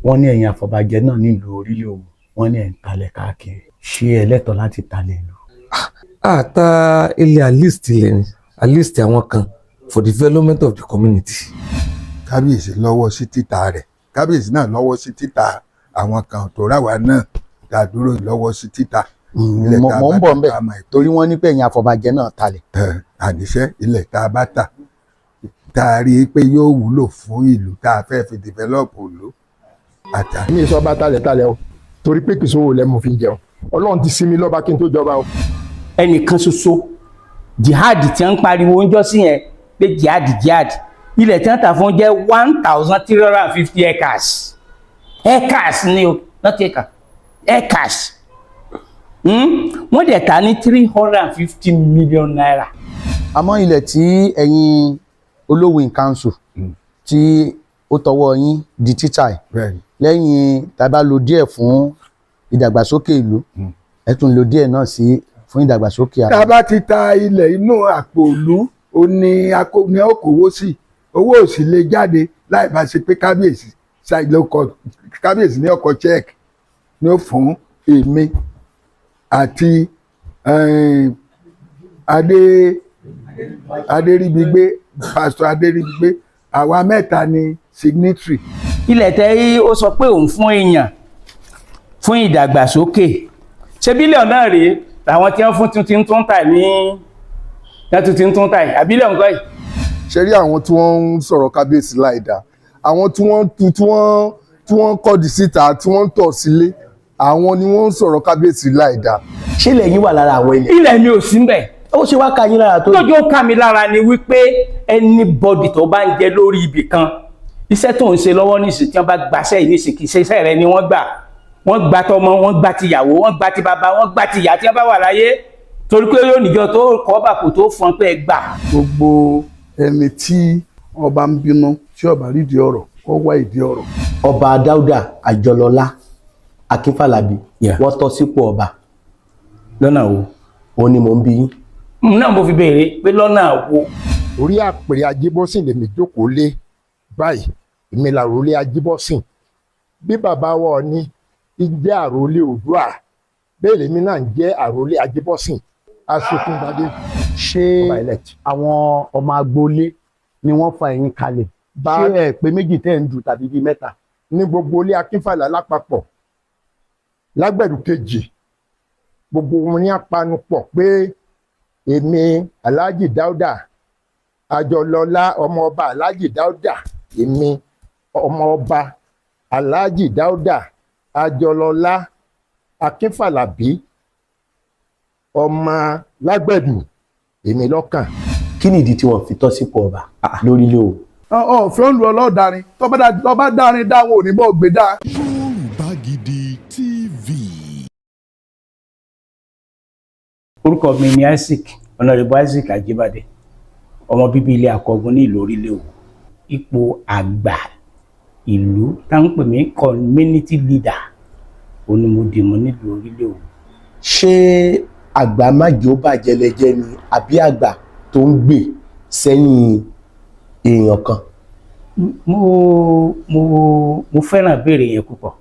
wọ́n ní ẹ̀yin àfọ̀bàjẹ́ náà nílùú Orílẹ̀ Òwú, wọ́n ní ẹ̀ ń talẹ̀ káàkiri. Ṣé ẹ lẹ́tọ̀ọ́ láti talẹ̀ ìlú? Àta ilé alist ilẹ̀ ni, alist àwọn kan for development of the community. Kábíyèsí lọ́wọ́ sí títà rẹ̀, kábíyèsí náà lọ́wọ́ sí títà àwọn kan tó ráwa náà dàdúró lọ́wọ́ sí títà. Mo ń bọ̀ ń bẹ̀ torí wọ́n ní pé ẹ̀yin àfọ̀bàjẹ́ náà talẹ̀. Àníṣe ilẹ̀ tá a bá tà tá a rí i pé yóò wúlò fún ìlú tá a fẹ́ fi develop ìlú àtà. mi sọ bá talẹ̀ o torí pé kìí sówó lẹ́ mo fi jẹun Ọlọ́run ti sinmi lọ́ba kí n tó jọba o. ẹnìkan ṣoṣo jihad tí wọ́n ń pariwo ń jọ sí yẹn pé jihad ilẹ̀ tí wọ́n tà fún jẹ́ 1,350 acres ni o not acres wọ́n dẹ̀ ta ní 350 million naira. Àmọ́ ilẹ̀ tí ẹ̀yin Olówìn council tí ó tọwọ́ yín di títà ẹ̀ lẹ́yìn tàbá lo díẹ̀ fún ìdàgbàsókè ìlú ẹ tún lo díẹ̀ náà sí fún ìdàgbàsókè tá a bá ti ta ilẹ̀ inú àpò ìlú ó ní okòwò sí owó ò sì lè jáde láì bá ṣe pé kábíyèsí kábíyèsí ní ọkọ̀ check ní ó fún èmi àti Adéríbigbé pásítọ̀ Adéríbigbé àwa mẹ́ta ni signatory. ilẹ̀ tẹ́ ó sọ pé òun fún èèyàn fún ìdàgbàsókè ṣé bílíọ̀nù náà rèé làwọn tí wọ́n fún tuntun tó ń tà ní tuntun tó ń tà yìí àbílẹ̀ nǹkan yìí. ṣe rí àwọn tí wọ́n ń sọ̀rọ̀ kábíyèsí láìda àwọn tí wọ́n kọ́dì síta tí wọ́n ń tọ̀ sílé àwọn ni wọ́n ń sọ̀rọ̀ kábíyèsí láìda. ṣé ilẹ̀ yín wà lára àwọn ilẹ̀? ilẹ̀ mi ò sí mbẹ̀. ó ṣe wá ká yín lára tó. lójó ká mi lára ni wípé anybody tó bá ń jẹ lórí ibì kan iṣẹ́ tó ń ṣe lọ́wọ́ nísìnyí tí wọ́n bá gbàṣẹ́ yìí nísìnyí kì í ṣe iṣẹ́ rẹ ni wọ́n gbà wọ́n gba tọmọ wọ́n gba tìyàwó wọ́n gba ti bàbá wọ́n gba tìyá tí wọ́n bá wà láyé torí pé yóò níjọ tó kọ́ bàkù tó fọn pé ẹ gbà. gbogbo ẹni tí ọba ń bínú tí ọba rídìí ọ̀rọ̀ kó wá ìdí ọ̀rọ̀. Ọba Dáúdà Àjọlọlá Akínfàlàbí wọ́n tọ́ sípò ọba lọ́nà wo? òun ni mò ń bi yín. náà mo fi béèrè pé lọ́nà wo. orí àpèrè Ajíbọ́sìn lèmi jókòó lé báyìí èmi làrólé Ajíbọ́sìn bí bàbá wa ní jẹ́ àrólé Oòduà bẹ́ẹ̀ lèmi náà ń jẹ́ àrólé Ajíbọ́sìn Aṣòkúngbadé. ṣé àwọn ọmọ agboolé ni wọ́n fa ẹ̀yin kalẹ̀ ṣé ẹ pé méjì tẹ́ ń dù tàbí bíi mẹ́ta? ní gbogbo ilé Akínfàlà lápapọ̀ Lágbẹ̀dù kejì gbogbo wọn ní apanupọ̀ pé èmi Alhaji Dáúdà Àjọlọlá ọmọ ọba Alhaji Dáúdà èmi ọmọ ọba Alhaji Dáúdà Àjọlọlá Akínfàlàbí ọmọ Lágbẹ̀dù èmi lọ́kàn. kí ni ìdí tí wọ́n fi tọ́ sípò ọba lórílẹ̀ Òwú? ọ̀fẹ́ ń lu ọlọ́darin tọ́ba dárin dáwọ́ òní bọ́ gbé dá. Yorùbá Gidi TV. orúkọ mi ni Honorable Isaac Ajibade ọmọ bíbí ilé Akọgun ní ìlú Orílẹ̀ Òwú ipò àgbà ìlú táwọn pè mí community leader onímọ̀dìmọ̀ nílùú Orílẹ̀ Òwú. ṣé àgbà májò bàjẹ́ lẹ́jẹ́ ni àbí àgbà tó ń gbè sẹ́yìn èèyàn kan? mo fẹ́ràn béèrè yẹn púpọ̀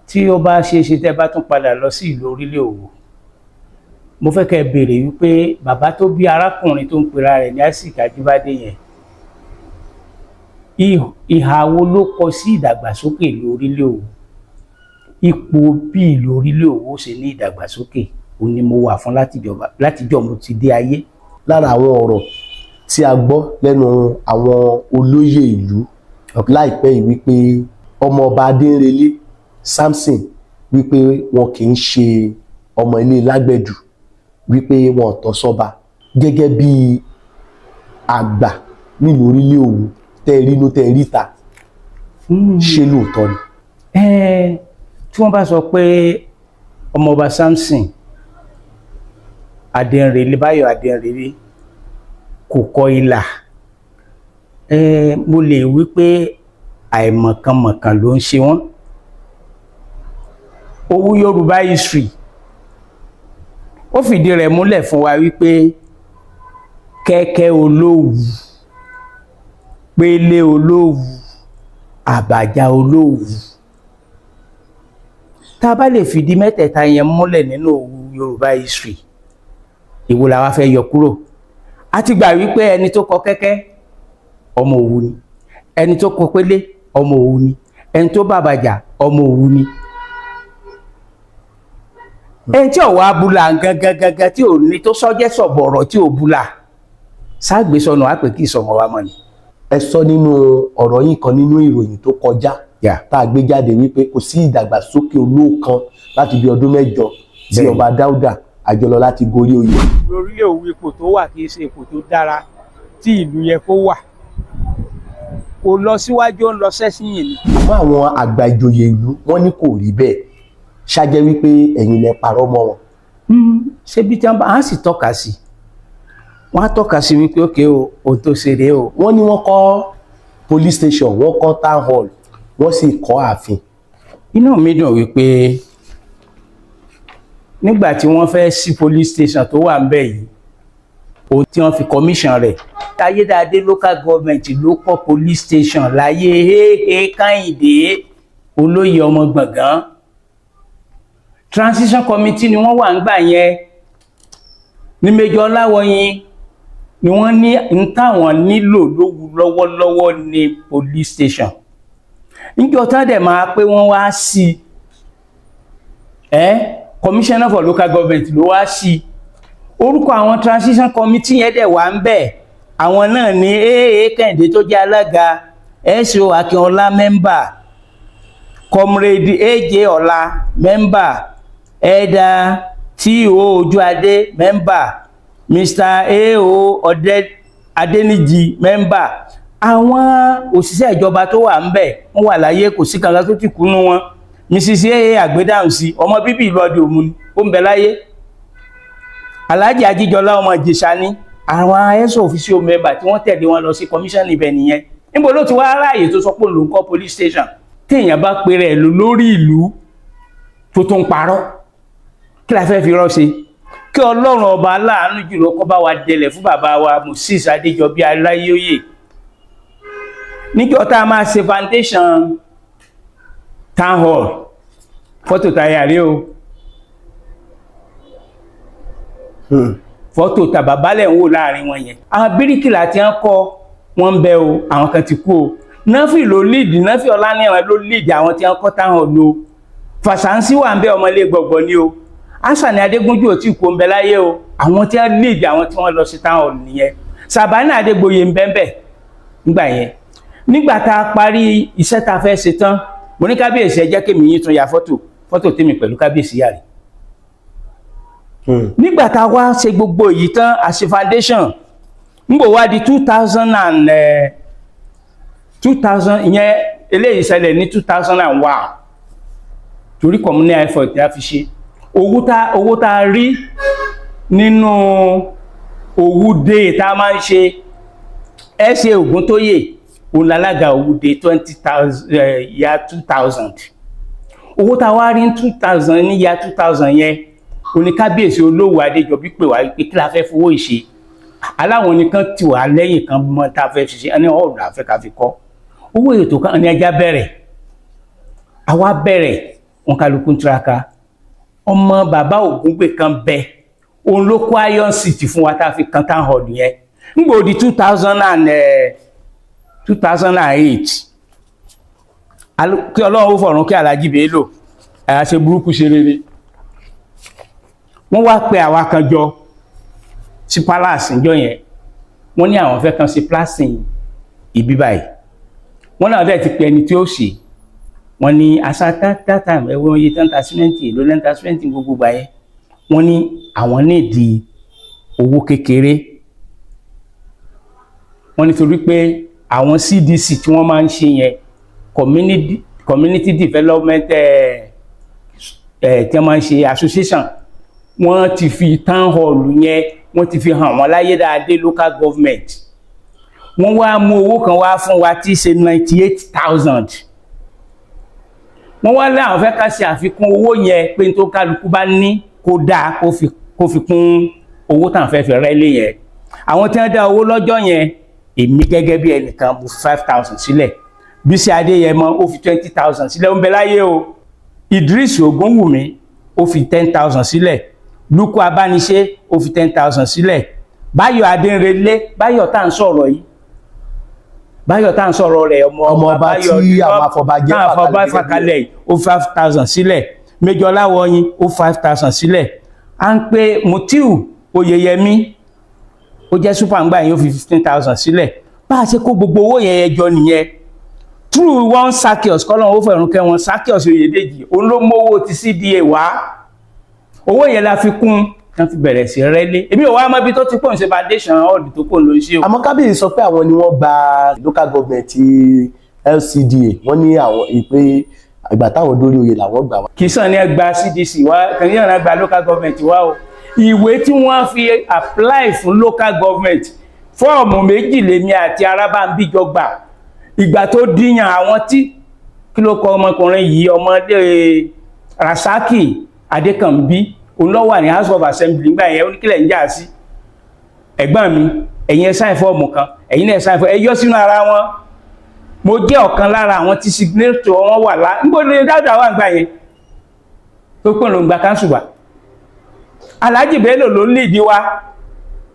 tí ó bá ṣe é ṣe tẹ́ bá tún padà lọ sí ìlú Orílẹ̀ Òwú mo fẹ́ kẹ́ béèrè wípé bàbá tó bí arákùnrin tó ń pera rẹ̀ ní Isaac Ajibade yẹn ìhà wo ló kọ sí ìdàgbàsókè ìlú Orílẹ̀ Òwú ipò bí ìlú Orílẹ̀ Òwú ṣe ní ìdàgbàsókè òun ni mo wà fún látijọ́ mo ti dé ayé. lára àwọn ọ̀rọ̀ tí a gbọ́ lẹ́nu àwọn olóyè ìlú láìpẹ́ yìí wípé ọmọọba Adéńrelé Samson wípé wọn kì í ṣe ọmọ ilé Lágbẹ̀dù wípé wọn tọ́ sọ́ba gẹ́gẹ́ bí àgbà nílùú Orílẹ̀ Òwú tẹ́ rínú tẹ́ ríta ṣé lóòótọ́ ni? tí wọ́n bá sọ pé ọmọọba Samson Adéńrelé Báyọ̀ Adéńrelé kò kọ ilà mo lè wí pé àìmọ̀kànmọ̀kàn ló ń ṣe wọ́n. Owó Yorùbá history ó fìdí rẹ̀ múlẹ̀ fún wa wípé Kẹ́kẹ́ Olówu Pélé Olówu Àbàjá Olówu. Tá a bá lè fìdí mẹ́tẹ̀ẹ̀ta yẹn múlẹ̀ nínú Òwu Yorùbá history, èwo la wá fẹ́ yọ kúrò? A ti gbà wípé ẹni tó kọ kẹ́kẹ́ ọmọ Òwu ni, ẹni tó kọ pélé ọmọ Òwu ni, ẹni tó bàbàjà ọmọ Òwu ni. Ẹni tí ọ̀wọ́ abúlà gangan tí ò ní tó sọ́jẹ́ sọ̀bọ̀rọ̀ tí ò búlà sáàgbésọ̀nà àpè kí ìsọmọ wa mọ̀ ni. Ẹ sọ nínú ọ̀rọ̀ yín kan nínú ìròyìn tó kọjá tá a gbé jáde wípé kò sí ìdàgbàsókè olóòkan láti bí ọdún 8 tí ọba Dáúdà Àjọlọ́lá ti gorí oyè. Orílẹ̀ Òwu ipò tó wà kì í ṣe ipò tó dára tí ìlú yẹ kó wà. Kò lọ síwájú, ó ń lọ sẹ́sìnyìn ni. Àmọ́ àwọn àgbà ìjòyè ìlú wọ́n ní kò rí bẹ́ẹ̀. Ṣájẹ́ wípé ẹ̀yin lẹ parọ́ mọ́ wọn. Ṣé bí tí wọ́n bá sì tọ́ka sí, wọ́n á tọ́ka sí wípé ókè o, ohun tó ṣe rèé o. Wọ́n ní wọ́n kọ́ police station, wọ́n kọ́ town hall, wọ́n sì kọ́ ààfin. Inú mi dùn wípé nígbà tí wọ́n fẹ́ sí police station tó wà ńbẹ̀ yìí, ohun tí wọ́n fi commission rẹ̀. Ayédáadé local government ló kọ́ police station láyé Kẹ́hìndé Olóyè ọmọ Gbọ̀ngán. Transition committee ni wọ́n wà ń gbà yẹn ní Major Ọláwọyìn ni wọ́n ní ń táwọn nílò Lówu lọ́wọ́lọ́wọ́ ní police station. Níjọ́ tán dẹ̀ máa pé wọ́n wá sí commissioner for local government ló wá sí. Orúkọ àwọn transition committee yẹn dẹ̀ wà ń bẹ̀. Àwọn náà ní Kẹ́hìndé tó jẹ́ alága, S.O. Akínọlá member, Comrade A.J. Ọlá member, Ẹ̀dà T.O. Ojúadé member, Mr. A.O. Adéníjì member. Àwọn òṣìṣẹ́ ìjọba tó wà ń bẹ̀ wọ́n wà láyé, kò sí kankan tó ti kúnnú wọn. Mrs. A.A. Àgbédáhùnsí ọmọ bíbí ìlú Ọdẹ Òmu ni, ó ń bẹ láyé. Alhaji Ajíjọlá ọmọ Ìjẹ̀ṣà ni. Àwọn ẹ̀sọ́ official member tí wọ́n tẹ̀lé wọn lọ sí commission ibẹ̀ nìyẹn. Níbo ló ti wá ráàyè tó sọ pé òun kọ́ police station? Téèyàn bá pe rẹ̀ lórí ìlú tó tó ń parọ́, kí la fẹ́ fi rọ́ ṣe? Kí Ọlọ́run ọba aláàánú jùlọ kó bá wa délẹ̀ fún bàbá wa Moses Adéjọbí Aláyóyè. Níjọ́ tá a máa ṣe foundation town hall, fọ́tò táyà rí o. Fọ́tò tàbá bálẹ̀ ń wò láàrin wọn yẹn. Àwọn bíríkìlà tí wọ́n kọ́ wọ́n ń bẹ o, àwọn kan ti kú o. Náfì ló lead, Náfì Ọláníran ló lead àwọn tí wọ́n kọ́ táwọn lò. Fàṣánsí wà ń bẹ ọmọlé gbọ̀gbọ̀ ni o. Àṣàní Adégúnjú ò tí kò ń bẹ láyé o. Àwọn tí wọ́n lead àwọn tí wọ́n lọ sí táwọn nìyẹn. Sàbánì Adégbòye ń bẹ́ẹ̀ nígbà yẹn. Nígbà tá a parí iṣẹ́ tá a fẹ́ ṣe tán, mo ní kábíyèsí ẹ jẹ́ kémi yín tún ya fọ́tò tèmi pẹ̀lú kábíyèsí yàrá. Nígbà tá a wá ṣe gbogbo èyí tán, a ṣe foundation. Nígbò wá di 2000 ìyẹn eléyìí ṣẹlẹ̀ ní 2001 torí communal effort tí a fi ṣe. Owó tá a rí nínú Òwu Day tá a máa ń ṣe, S.A. Ògúntóyè olàlága Òwu Day 2000. Owó tá a wá rí ní 2000 ní year 2000 yẹn, oníkábíyèsí Olówu Adéjọbí pè wá wípé kí la fẹ́ fowó ìṣe. Aláwọn nìkan tí wà lẹ́yìn kan mọ́ tá a fẹ́ ṣiṣẹ́, ẹni ọ̀rọ̀ àfẹ́ ká fi kọ́. Owó ètò kan ní ẹja bẹ̀rẹ̀. Àwa bẹ̀rẹ̀, wọn kálukú ń tiraka. Ọmọ bàbá Ògúngbè kan bẹ, òun ló kó Iron City fún wa tá a fi kan town hall yẹn. Nígbò di 2008, kí Ọlọ́run ó fọ̀run kí Alhaji Bello, àṣẹ burúkú ṣe rere. Wọ́n wá pe àwa kan jọ sí palace ńjọ́ yẹn. Wọ́n ní àwọn fẹ́ kan sí plasing ibi báyìí. Wọ́n náà dẹ̀ ti pe ẹni tí ó ṣe. Wọ́n ní àṣà tátàm ẹ̀wọ̀n iye tán ta símẹ́ǹtì ló lẹ́ńta símẹ́ǹtì gbogbo gbà yẹn. Wọ́n ní àwọn nídìí owó kékeré. Wọ́n nítorí pé àwọn CDC tí wọ́n máa ń ṣe yẹn, community development tí wọ́n máa ń ṣe association, wọ́n ti fi town hall yẹn wọ́n ti fi hàn wọ́n láyédáadé local government. Wọ́n wá mú owó kan wá fún wa tí ṣe 98,000. Wọ́n wá láwọn fẹ́ ká ṣe àfikún owó yẹn pé tó kálukú bá ní kó dáa kó fi kún owó tàn fẹ́ fi rẹ́lé yẹn. Àwọn tí wọ́n dá owó lọ́jọ́ yẹn, èmi gẹ́gẹ́ bí ẹnìkan mú 5,000 sílẹ̀. Bísí Adéyẹmọ ó fi 20,000 sílẹ̀ ó ń bẹ láyé o. Idris Ogunwumi ó fi 10,000 sílẹ̀. Lukú Abániṣé ó fi 10,000 sílẹ̀. Báyọ̀ Adéǹrelé, Báyọ̀ tá à ń sọ̀rọ̀ yìí, Báyọ̀ tá à ń sọ̀rọ̀ rẹ̀ ọmọ ọba tí àwọn afọbajẹ́ fàkalẹ̀ yìí ó 5,000 sílẹ̀. Méjọ Láwọyìn ó 5,000 sílẹ̀. À ń pe Mutiu Oyeyemi ó jẹ́ super ngbà yìí ó fi 15,000 sílẹ̀. Bá a ṣe kó gbogbo owó yẹn jọ nìyẹn. Through one Zaccheaus kọ́lọ́n ó fẹ̀rùn kẹ́ wọn Zaccheaus Oyèdèjì òun ló mówó ti CDA wá. Owó yẹn la fi kún wọ́n fi bẹ̀rẹ̀ sí rẹ́lé. Èmi ò wá mọ́ ibi tó ti pọ̀ ní ṣe foundation ọ̀dù tó pọ̀ ló ń ṣe o. Àmọ́ kábíyèsí sọ pé àwọn ni wọ́n gba local government LCDA wọ́n ní àwọn ìpè ìgbà táwọn dórí oyè làwọn gbà wá. Kì í sàn ní gba CDC wá kàn yín náà gba local government wá o. Ìwé tí wọ́n fi apply fún local government fọ́ọ̀mù méjì lèmi àti Arábámbíjọ gbà. Ìgbà tó díyàn àwọn tí kí ló kọ ọmọkùnrin yìí ọmọdé Rasaki Adékànbí òun ló wà ní House of Assembly nígbà yẹn oníkílẹ̀ ń jà sí. Ẹ̀gbọ́n mi ẹ̀yin ẹ sáìn fọ́ọ̀mù kan ẹ̀yin náà sáìn fọ́ọ̀mù ẹ yọ sínú ara wọn. Mo jẹ́ ọ̀kan lára àwọn tí signature wọn wà lá níbo ni dáadáa wà nígbà yẹn tó pè ló ń gba káńsù wa. Alhaji Bello ló ń lead wa.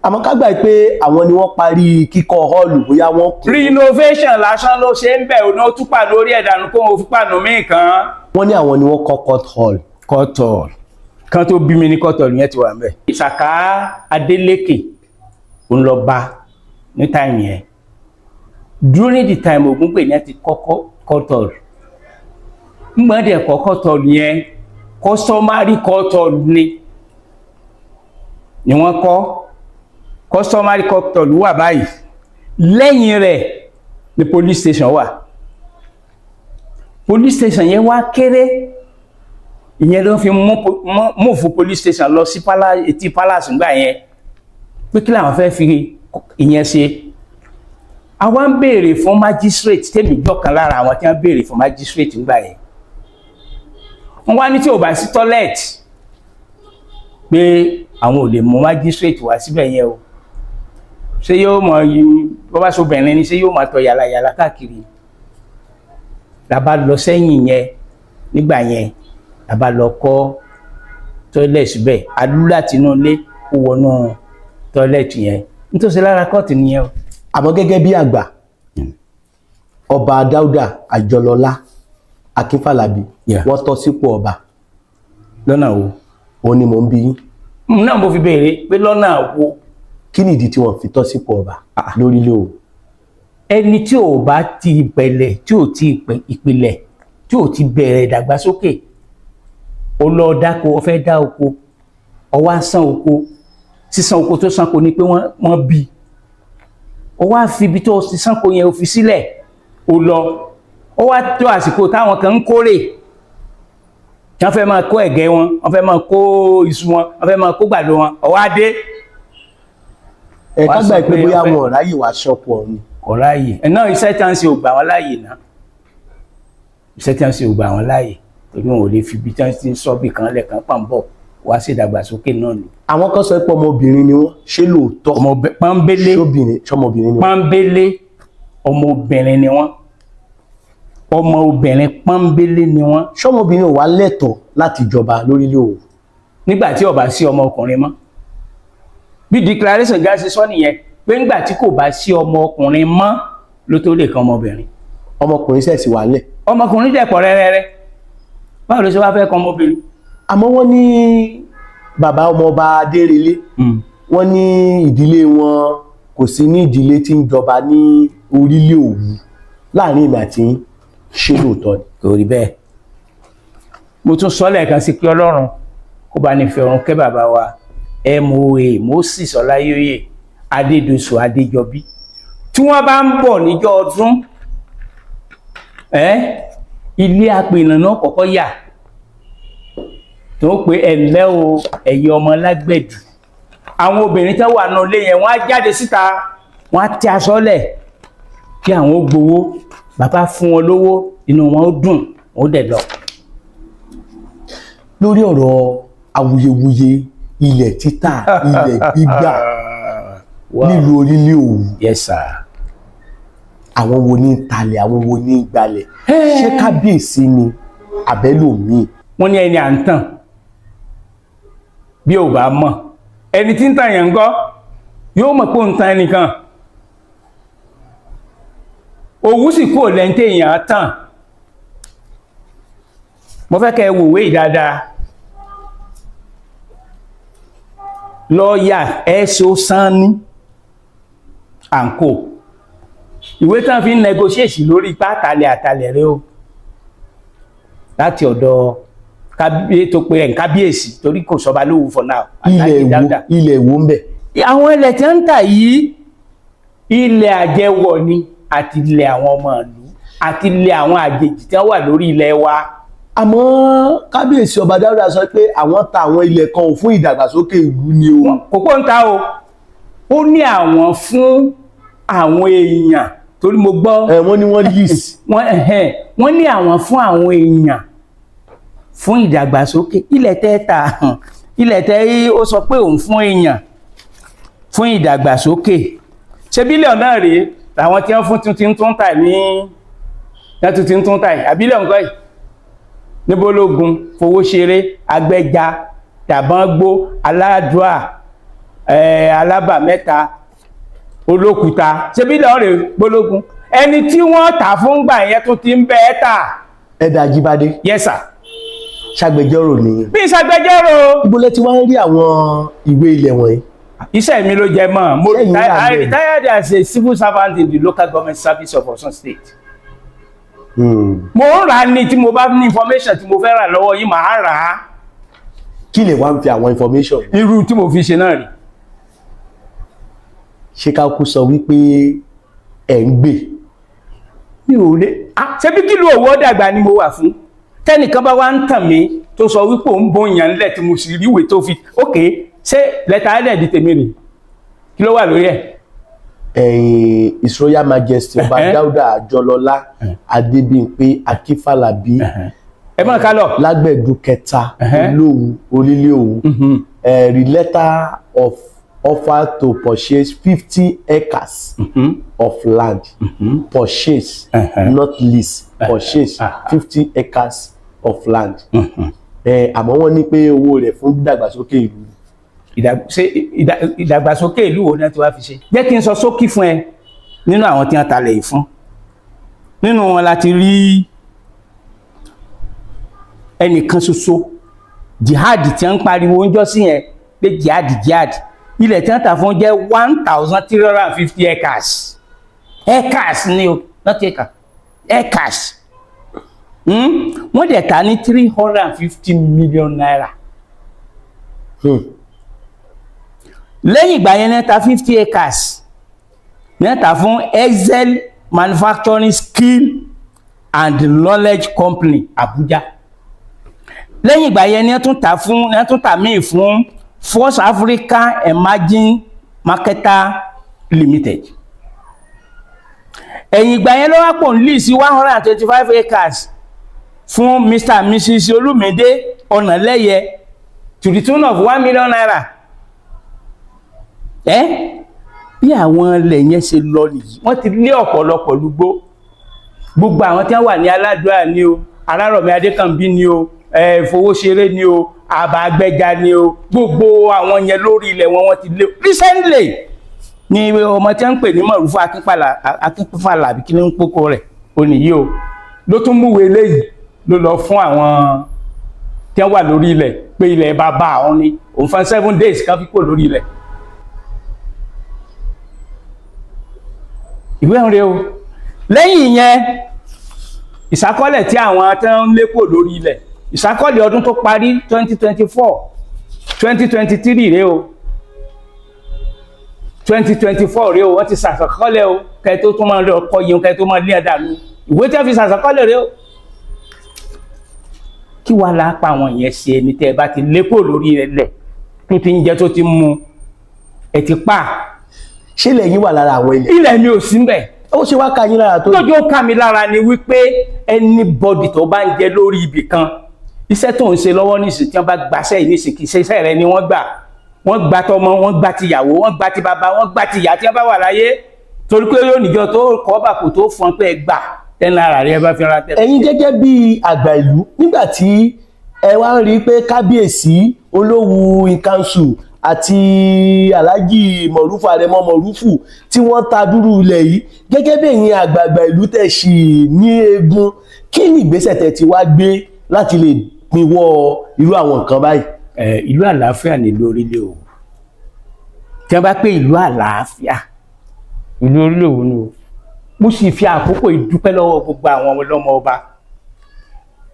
Àmọ́ ká gbà pé àwọn ni wọ́n parí kíkọ́ hall bóyá wọ́n kú. Renovation lásán ló ṣe ń bẹ̀ òun ó túpà lórí ẹ̀dànù kó o fi pàánù míì kan. Wọ́n ní àwọn ni wọ́n kọ́ court hall. Court hall kan tó bí mi ní court hall yẹn ti wà ń bẹ̀. Ìsàká Adélékè òun lọ bá ní time yẹn. During the time Ògúngbè ní ẹ ti kọ́kọ́ court hall. Ngbọ́n dẹ̀ kọ́ court hall yẹn customary court hall ni wọ́n kọ́. Customary court hall wà báyìí. Lẹ́yìn rẹ̀ ni police station wà. Police station yẹn wá kéré. Ìyẹn ló fi mú fún police station lọ sí etí palace ńgbà yẹn. Pé kí làwọn fẹ́ fi ìyẹn ṣe. Àwa ń béèrè fún magistrate tèmi jọ̀kan lára àwọn tí wọ́n béèrè fún magistrate ńgbà yẹn. Wọ́n wá ní tí ò bá sí toilet pé àwọn ò lè mú magistrate wá síbẹ̀ yẹn o. Ṣé yóò mọ̀ bó bá so bẹ̀rẹ̀ ni ṣé yóò máa tọ̀ yàlàyàlà káàkiri. La bá lọ sẹ́yìn yẹn nígbà yẹn la bá lọ kọ́ toilet síbẹ̀ alú láti inú ilé ó wọnú toilet yẹn nítòsí lára kọ́ọ̀tù nìyẹn o. Àmọ́ gẹ́gẹ́ bí àgbà ọba Dáúdà Àjọlọlá Akínfàlàbí wọ́n tọ́ sípò ọba lọ́nà wo òun ni mò ń bi yín. Náà mo fi béèrè pé lọ́nà wo. Kí nìdí tí wọ́n fi tọ́ sípò ọba lórílẹ̀ o. Ẹni tí ò bá ti bẹ̀lẹ̀ tí ò ti ìpìlẹ̀ tí ò ti bẹ̀rẹ̀ ìdàgbàsókè ó lọ dáko ó fẹ́ dá oko ó wá san oko sísan oko tó sanko ni pé wọ́n bí ó wá fi ibi tó ti sanko yẹn ó fi sílẹ̀ ó lọ ó wá tó àsìkò táwọn kan ń kórè wọ́n fẹ́ máa kó ẹ̀gẹ́ wọn wọ́n fẹ́ máa kó iṣu wọn wọ́n fẹ́ máa kó gbàdo wọn ó wá dé. Ká gbà pé bóyá wọn ò ráyè wá ṣọ́pù ọ̀hún. Kò ráyè náà iṣẹ́ tí wọ́n ṣe ò gbà wọ́n láàyè náà iṣẹ́ tí wọ́n ṣe ò gbà wọ́n láàyè torí wọn ò lè fi ibi tí wọ́n ti ń sọ́bì kan lẹ́ẹ̀kan pàǹbọ̀ wá sí ìdàgbàsókè náà ni. Àwọn kan sọ pé ọmọbìnrin ni wọ́n ṣé lóòótọ́ pọ́nbélé ṣọmọbìnrin ni wọ́n. Pọ́nbélé ọmọbìnrin ni wọ́n ọmọbìnrin pọ́nbélé ni wọ́n. Ṣọmọbìnrin ò wá lẹ́tọ̀ọ́ láti jọba lórílẹ̀ o. Nígbà tí ó bá sí ọmọkùnrin mọ́ bí declaration ga ṣe sọ nìyẹn pé nígbà tí kò bá sí ọmọkùnrin mọ́ ló tó lè kan ọmọbìnrin. Ọmọkùnrin ṣẹ̀ sì wà lẹ̀. Ọmọkùnrin dẹ̀ pọ̀ rẹ́rẹ́rẹ́ báwo ló ṣe wá fẹ́ kan ọmọbìnrin. Àmọ́ wọ́n ní bàbá ọmọọba Adérelé wọ́n ní ìdílé wọn kò sí ní ìdílé tí ń jọba ní orílẹ̀ Òwu láàrin ìgbà tí ṣe lóòótọ́ ni. Kò rí bẹ́ẹ̀. Mo tún sọ lẹ́ẹ̀kan sí pé Ọlọ́run kó bá ní fẹ́ ọ̀run kẹ́ bàbá wa MOA Moses Ọláyóyè Adédọ̀sù Adéjọbí tí wọ́n bá ń bọ̀ níjọ́ ọdún ilé apènà náà kọ́kọ́ yà tó pé ẹ̀lẹ́ o ẹ̀yin ọmọ lágbẹ̀dù àwọn obìnrin tó wà náà lé yẹn wọ́n á jáde síta wọ́n á tẹ aṣọ lẹ̀ kí àwọn ó gbowó bàbá fún wọn lówó inú wọn ó dùn ó dẹ̀ lọ. Lórí ọ̀rọ̀ awuyewuye ilẹ̀ títà ilẹ̀ gbígbà nílùú orílẹ̀ Òwu. Yes sir. àwọn wo ní talẹ̀ àwọn wo ní gbalẹ̀ ṣé kábíyèsí ni àbẹ́lòmíì. wọ́n ní ẹni à ń tàn bí ò bá mọ̀ ẹni tí ń tàn yẹn ń gọ́ yóò mọ̀ pé ó ń tan ẹnìkan òwú sì kúrò lẹ́ńtẹ́ èèyàn tàn. mo fẹ́ kẹ́ ẹ wòwe ìdáadáa lọ́ọ̀yà ẹ̀ṣọ́ sanni àǹkó ìwé tán fi ń negotiate lórí ipá àtàlẹ̀ rẹ o láti ọ̀dọ̀ tó pe ẹ̀ ń kábíyèsí torí kò sọba lówù for now. ilẹ̀ wo ń bẹ̀. àwọn ilẹ̀ tí ń tà yìí ilẹ̀ àjẹwọ̀ ni àti ilẹ̀ àwọn ọmọ ìlú àti ilẹ̀ àwọn àjèjì tí wọ́n wà lórí ilẹ̀ wa. àmọ́ kábíyèsí ọba Dáúdà sọ pé àwọn ta àwọn ilẹ̀ kan ò fún ìdàgbàsókè ìlú ni o. kókó ń ta o ó ní àwọn fún àwọn èèyàn torí mo gbọ́. wọ́n ní wọ́n lease. wọ́n ní àwọn fún àwọn èèyàn fún ìdàgbàsókè ilẹ̀ tẹ́ta ilẹ̀ tẹ́ ó sọ pé òun fún èèyàn fún ìdàgbàsókè ṣe bílíọ̀nù náà rèé làwọn tí wọ́n fún tuntun tún tà ní tuntun tún tà yìí àbílíọ̀nù kọ́ yìí níbológun Fowóṣeré Agbẹ́ja Dàbọ́ngbó Aládùá Alábàmẹ́ta Olókùta ṣe bílíọ̀nù rèé gbólógun ẹni tí wọ́n tà fún gbà yẹn tún ti ń bẹ ẹ́ tà. Ẹ̀dà Ajíbádé. Yes sir. Ṣàgbẹjọ́rò ni. bí ṣàgbẹjọ́rò. ibo lẹ ti wá ń rí àwọn ìwé ilẹ̀ wọ̀nyí. iṣẹ́ mi ló jẹ mọ́ I retired as a civil servant in the local government service of Osun State. mo ń rà á ní tí mo bá ní information tí mo fẹ́ rà lọ́wọ́ yìí màá rà á. kí lè wá ń fi àwọn information. irú tí mo fi ṣe náà rí. ṣé ká kú sọ wípé ẹ̀ ń gbè. mi ò lè ṣé bí kí ló owó dàgbà ni mo wà fún tẹ́nìkan bá wá ń tàn mí tó sọ wípé òun bóyá ńlẹ̀ tí mo sì ríwèé tó fi ókè ṣé lẹ́tà ẹ̀dẹ̀ di tèmi rè kí ló wà lórí ẹ̀. His Royal Majesty ọba Dáúdà Àjọlọ́lá Adébímpé Akínfàlàbí ẹ mọ̀ ká lọ. Lágbẹ̀dú kẹta Olówu Onílé Òwu letter of offer to purchase 50 acres of land. Purchase, not lease. Purchase 50 acres of land. Àmọ́ wọ́n ní pé owó rẹ̀ fún ìdàgbàsókè ìlú. Ìdàgbàsókè ìlú wo ni wọ́n ti wá fi ṣe. jẹ́ kí n sọ ṣókí fún ẹ nínú àwọn tí wọ́n talẹ̀ yìí fún. nínú wọn láti rí ẹnìkan ṣoṣo jihad tí wọ́n ń pariwo ń jọ́ sí yẹn pé jihad ilẹ̀ tí wọ́n tà fún jẹ́ 1,350 acres. acres ni o not acre acres. wọ́n dẹ̀ ta ní 350 million naira. lẹ́yìn ìgbà yẹn ní ta 50 acres ní ta fún Excel Manufacturing Skill and Knowledge Company Abuja. lẹ́yìn ìgbà yẹn ní tún ta míì fún First African Emerging Marketer Limited. ẹ̀yìn ìgbà yẹn ló wá pò ń lì sí 125 acres fún Mr. and Mrs. Olúmídé Ọ̀nàlẹ́yẹ to the tune of 1 million naira. bí àwọn ilẹ̀ yẹn ṣe lọ nìyí wọ́n ti lé ọ̀pọ̀lọpọ̀ lúgbó gbogbo àwọn tí wọ́n wà ní Aládùá ni o Alárọ̀mí Adékànbí ni o Fowóṣeré ni o Àbá Agbẹ́ja ni o gbogbo àwọn yẹn lórí ilẹ̀ wọn ti lé. Recently ni ọmọ tí wọ́n ń pè ní Mọ̀rúfú Akínfàlà àbí kí ló ń pókó rẹ̀ ó nìyí o ló tún múwèé léyìí ló lọ fún àwọn tí wọ́n wà lórí ilẹ̀ pé ilẹ̀ bàbá àwọn ni òun fún 7 days kan fi kó lórí ilẹ̀. ìwé ń re o lẹ́yìn yẹn ìṣàkọọ́lẹ̀ tí àwọn tí wọ́n ń lékò lórí ilẹ̀ ìṣàkọọ́lẹ̀ ọdún tó parí 2024 2023 rèé o 2024 rèé o wọ́n ti ṣàkọọ́lẹ̀ o kẹ́ tó tún máa lọ kọ́ yẹn kẹ́ tó máa lé ẹ̀dá lu ìwé tí wọ́n fi ṣàkọọ́lẹ̀ rèé o. kí wàá lápá àwọn yẹn ṣe ẹni tẹ́ ẹ bá ti lékò lórí ilẹ̀ tó ti ń jẹ tó ti mú ẹ ti pa. ṣé ilẹ̀ yín wà lára àwọn ilẹ̀. ilẹ̀ mi ò sí mbẹ̀. ó ṣe wá ká yín lára tó. lójú ó ká mi lára ni wípé anybody tó bá ń jẹ lórí ibì kan iṣẹ́ tó ń ṣe lọ́wọ́ nísìn tí wọ́n bá gbaṣẹ́ yìí nísìn kì í ṣe iṣẹ́ rẹ ni wọ́n gbà tọmọ wọ́n gbà tìyàwó wọ́n gbà ti bàbá wọ́n gbà tìyá tí wọ́n bá wà láyé torí pé yóò níjọ tó kọ́ bàkó tó fọn pé gbà 10 naira rẹ bá fi ra tẹ. ẹ̀yin gẹ́gẹ́ bí àgbà ìlú nígbà tí ẹ wá ń rí i pé kábíyèsí olówù ìkànsù àti alhaji mọ̀rúfù àrẹ̀mọ mọ̀rúfù tí wọ́n ta dúró ilẹ̀ yìí gẹ́gẹ́ bí ẹ̀yin àgbààgbà ìlú tẹ̀ sí ní eegun kí ni ìgbésẹ̀ tẹ̀ ti wá gbé láti lè pinwọ́ irú àwọn nǹkan báyìí. Ìlú àlàáfíà nílùú orílẹ̀ òwú tí wọ́n bá pé ìlú àlàáfíà ìlú orílẹ̀ òwú ni o mo sì fi àkókò ìdúpẹ́ lọ́wọ́ gbogbo àwọn ọlọ́mọ ọba